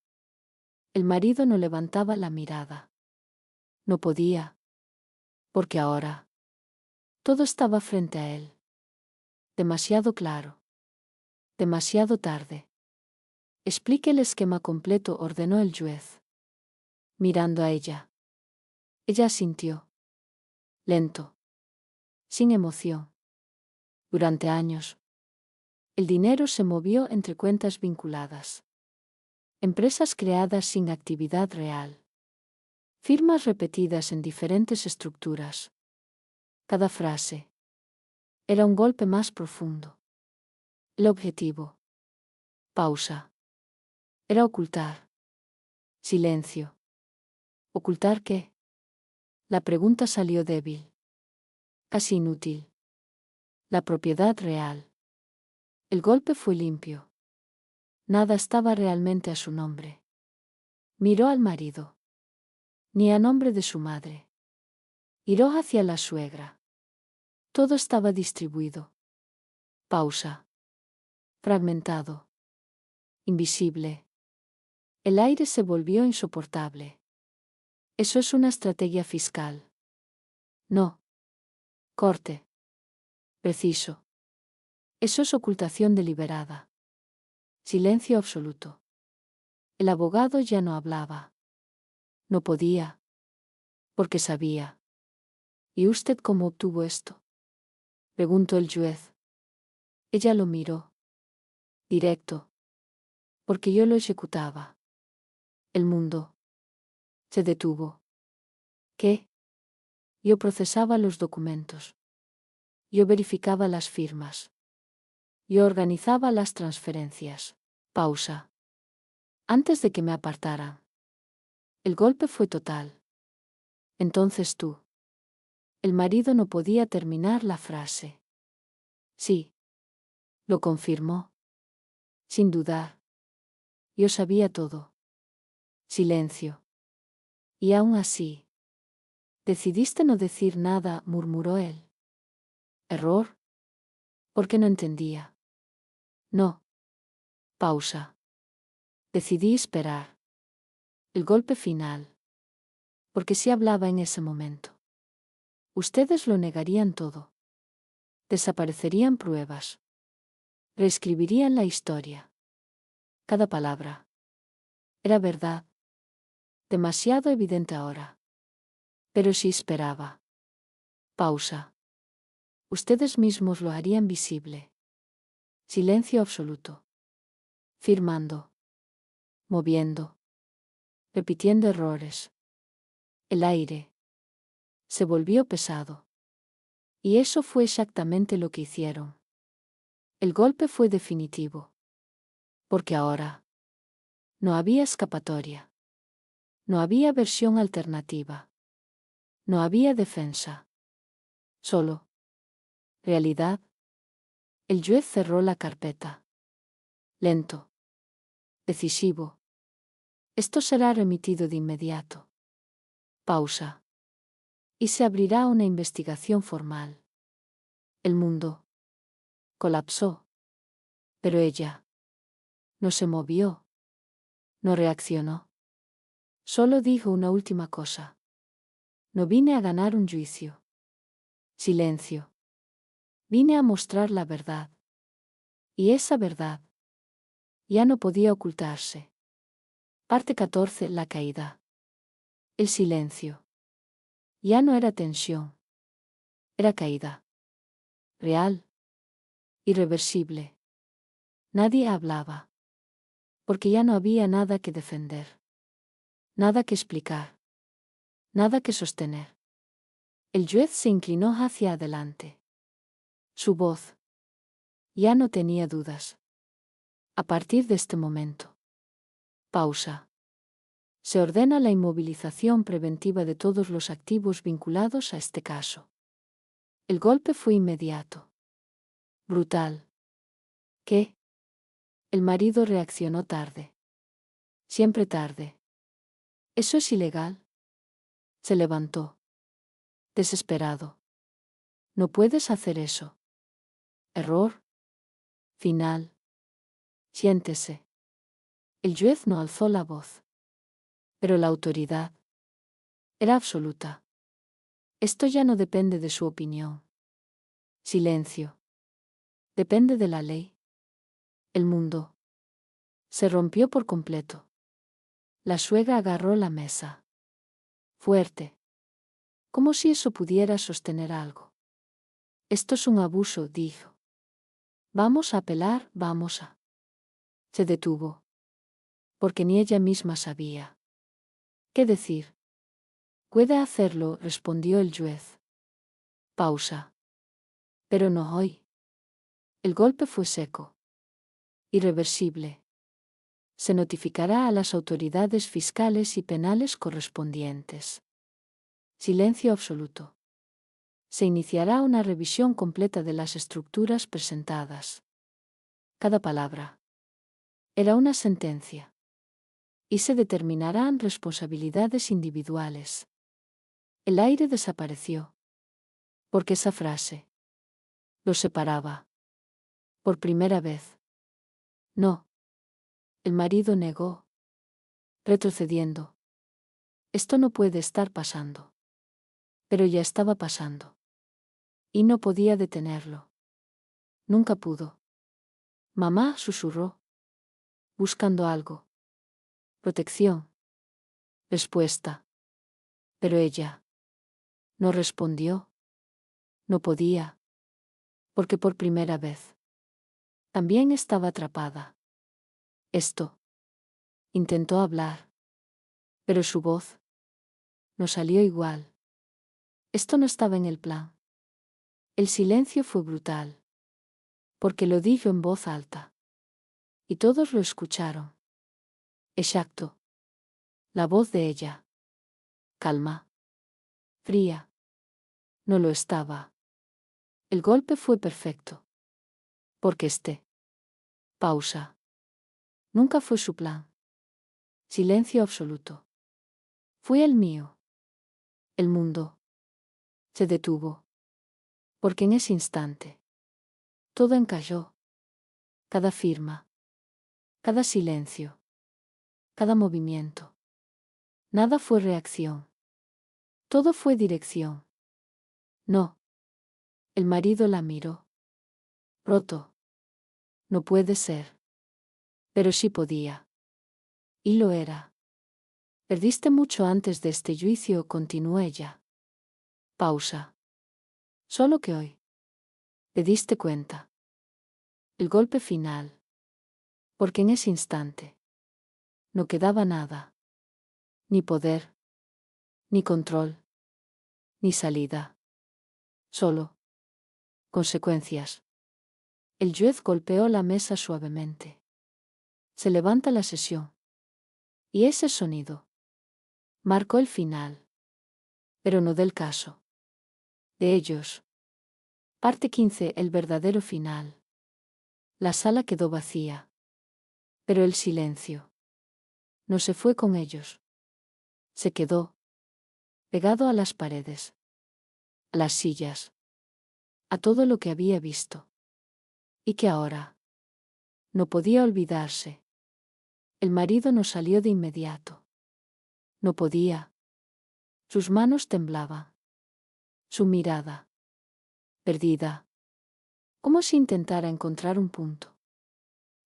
El marido no levantaba la mirada. No podía. Porque ahora. Todo estaba frente a él. Demasiado claro. Demasiado tarde. Explique el esquema completo, ordenó el juez. Mirando a ella. Ella asintió. Lento. Sin emoción. Durante años. El dinero se movió entre cuentas vinculadas. Empresas creadas sin actividad real. Firmas repetidas en diferentes estructuras. Cada frase. Era un golpe más profundo. El objetivo. Pausa. Era ocultar. Silencio. ¿Ocultar qué? La pregunta salió débil. Casi inútil. La propiedad real. El golpe fue limpio. Nada estaba realmente a su nombre. Miró al marido. Ni a nombre de su madre. Miró hacia la suegra. Todo estaba distribuido. Pausa. Fragmentado. Invisible. El aire se volvió insoportable. Eso es una estrategia fiscal. No. Corte. Preciso. Eso es ocultación deliberada. Silencio absoluto. El abogado ya no hablaba. No podía. Porque sabía. ¿Y usted cómo obtuvo esto? Preguntó el juez. Ella lo miró. Directo. Porque yo lo ejecutaba. El mundo. Se detuvo. ¿Qué? Yo procesaba los documentos. Yo verificaba las firmas. Yo organizaba las transferencias. Pausa. Antes de que me apartaran. El golpe fue total. Entonces tú. El marido no podía terminar la frase. Sí. Lo confirmó. Sin dudar. Yo sabía todo. Silencio. Y aún así. Decidiste no decir nada, murmuró él. ¿Error? Porque no entendía. No. Pausa. Decidí esperar. El golpe final. Porque si hablaba en ese momento. Ustedes lo negarían todo. Desaparecerían pruebas. Reescribirían la historia. Cada palabra. Era verdad. Demasiado evidente ahora. Pero si esperaba. Pausa. Ustedes mismos lo harían visible. Silencio absoluto. Firmando. Moviendo. Repitiendo errores. El aire. Se volvió pesado. Y eso fue exactamente lo que hicieron. El golpe fue definitivo. Porque ahora. No había escapatoria. No había versión alternativa. No había defensa. Solo. Realidad. El juez cerró la carpeta. Lento. Decisivo. Esto será remitido de inmediato. Pausa. Y se abrirá una investigación formal. El mundo. Colapsó. Pero ella. No se movió. No reaccionó. Solo dijo una última cosa. No vine a ganar un juicio. Silencio. Vine a mostrar la verdad. Y esa verdad. Ya no podía ocultarse. Parte 14. La caída. El silencio. Ya no era tensión. Era caída. Real. Irreversible. Nadie hablaba. Porque ya no había nada que defender. Nada que explicar. Nada que sostener. El juez se inclinó hacia adelante. Su voz. Ya no tenía dudas. A partir de este momento. Pausa. Se ordena la inmovilización preventiva de todos los activos vinculados a este caso. El golpe fue inmediato. Brutal. ¿Qué? El marido reaccionó tarde. Siempre tarde. ¿Eso es ilegal? Se levantó. Desesperado. No puedes hacer eso. Error. Final. Siéntese. El juez no alzó la voz. Pero la autoridad era absoluta. Esto ya no depende de su opinión. Silencio. Depende de la ley. El mundo se rompió por completo. La suegra agarró la mesa. Fuerte. Como si eso pudiera sostener algo. Esto es un abuso, dijo. Vamos a apelar, vamos a. Se detuvo. Porque ni ella misma sabía. ¿Qué decir? Puede hacerlo, respondió el juez. Pausa. Pero no hoy. El golpe fue seco. Irreversible. Se notificará a las autoridades fiscales y penales correspondientes. Silencio absoluto. Se iniciará una revisión completa de las estructuras presentadas. Cada palabra. Era una sentencia. Y se determinarán responsabilidades individuales. El aire desapareció. Porque esa frase lo separaba. Por primera vez. No. El marido negó. Retrocediendo. Esto no puede estar pasando. Pero ya estaba pasando. Y no podía detenerlo. Nunca pudo. Mamá susurró. Buscando algo. Protección. Respuesta. Pero ella no respondió. No podía. Porque por primera vez también estaba atrapada. Esto. Intentó hablar. Pero su voz no salió igual. Esto no estaba en el plan. El silencio fue brutal. Porque lo dijo en voz alta. Y todos lo escucharon. Exacto. La voz de ella. Calma. Fría. No lo estaba. El golpe fue perfecto. Porque pausa. Nunca fue su plan. Silencio absoluto. Fue el mío. El mundo se detuvo. Porque en ese instante todo encalló. Cada firma, cada silencio, cada movimiento. Nada fue reacción. Todo fue dirección. No. El marido la miró. Roto. No puede ser. Pero sí podía. Y lo era. Perdiste mucho antes de este juicio, continuó ella. Pausa. Solo que hoy te diste cuenta. El golpe final. Porque en ese instante no quedaba nada. Ni poder. Ni control. Ni salida. Solo consecuencias. El juez golpeó la mesa suavemente. Se levanta la sesión. Y ese sonido marcó el final. Pero no del caso. De ellos. Parte 15. El verdadero final. La sala quedó vacía. Pero el silencio no se fue con ellos. Se quedó pegado a las paredes, a las sillas, a todo lo que había visto. Y que ahora no podía olvidarse. El marido no salió de inmediato. No podía. Sus manos temblaban. Su mirada perdida. Como si intentara encontrar un punto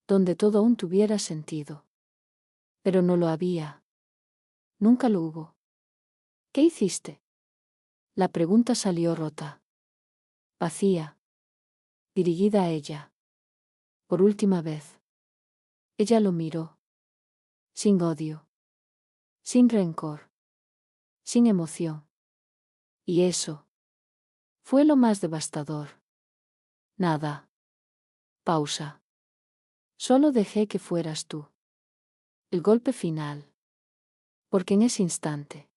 donde todo aún tuviera sentido. Pero no lo había. Nunca lo hubo. ¿Qué hiciste? La pregunta salió rota. Vacía. Dirigida a ella. Por última vez. Ella lo miró. Sin odio. Sin rencor. Sin emoción. Y eso fue lo más devastador. Nada. Pausa. Solo dejé que fueras tú. El golpe final. Porque en ese instante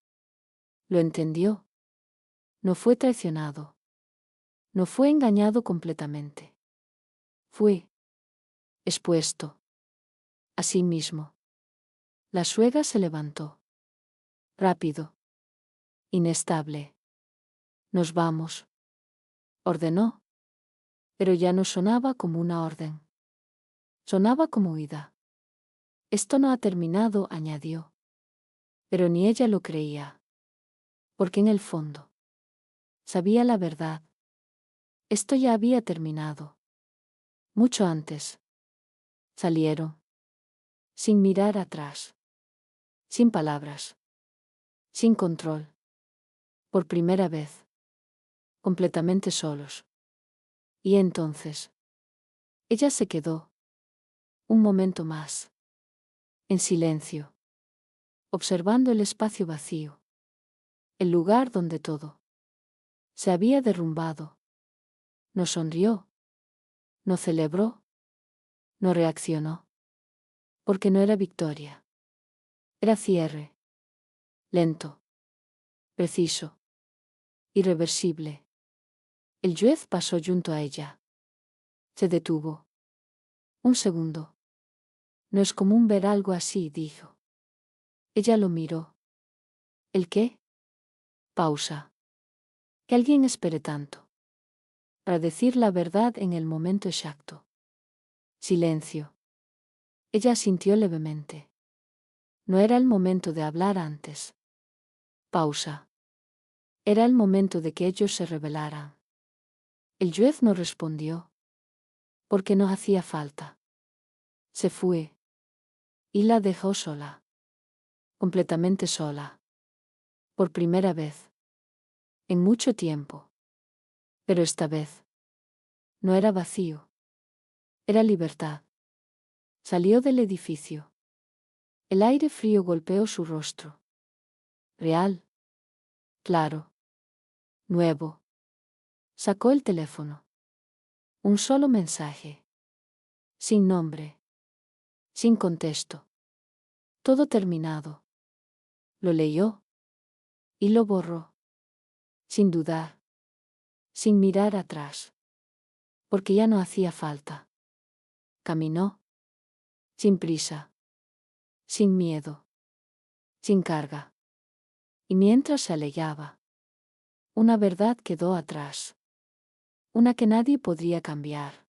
lo entendió. No fue traicionado. No fue engañado completamente. Fue expuesto a sí mismo. La suegra se levantó. Rápido. Inestable. Nos vamos. Ordenó. Pero ya no sonaba como una orden. Sonaba como huida. Esto no ha terminado, añadió. Pero ni ella lo creía. Porque en el fondo sabía la verdad. Esto ya había terminado. Mucho antes. Salieron. Sin mirar atrás. Sin palabras. Sin control. Por primera vez. Completamente solos. Y entonces. Ella se quedó. Un momento más. En silencio. Observando el espacio vacío. El lugar donde todo se había derrumbado. No sonrió. No celebró. No reaccionó. Porque no era victoria. Era cierre. Lento. Preciso. Irreversible. El juez pasó junto a ella. Se detuvo. Un segundo. No es común ver algo así, dijo. Ella lo miró. ¿El qué? Pausa. Que alguien espere tanto. Para decir la verdad en el momento exacto. Silencio. Ella sintió levemente. No era el momento de hablar antes. Pausa. Era el momento de que ellos se rebelaran. El juez no respondió. Porque no hacía falta. Se fue. Y la dejó sola. Completamente sola. Por primera vez. En mucho tiempo. Pero esta vez. No era vacío. Era libertad. Salió del edificio. El aire frío golpeó su rostro. Real. Claro. Nuevo. Sacó el teléfono. Un solo mensaje. Sin nombre. Sin contexto. Todo terminado. Lo leyó. Y lo borró. sin dudar, sin mirar atrás, porque ya no hacía falta. Caminó, sin prisa, sin miedo, sin carga. Y mientras se alejaba, una verdad quedó atrás, una que nadie podría cambiar,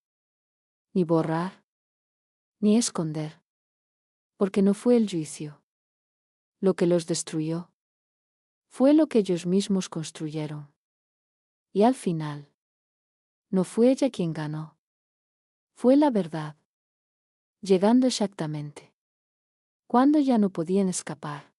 ni borrar, ni esconder, porque no fue el juicio lo que los destruyó, fue lo que ellos mismos construyeron. Y al final, no fue ella quien ganó, fue la verdad, llegando exactamente cuando ya no podían escapar.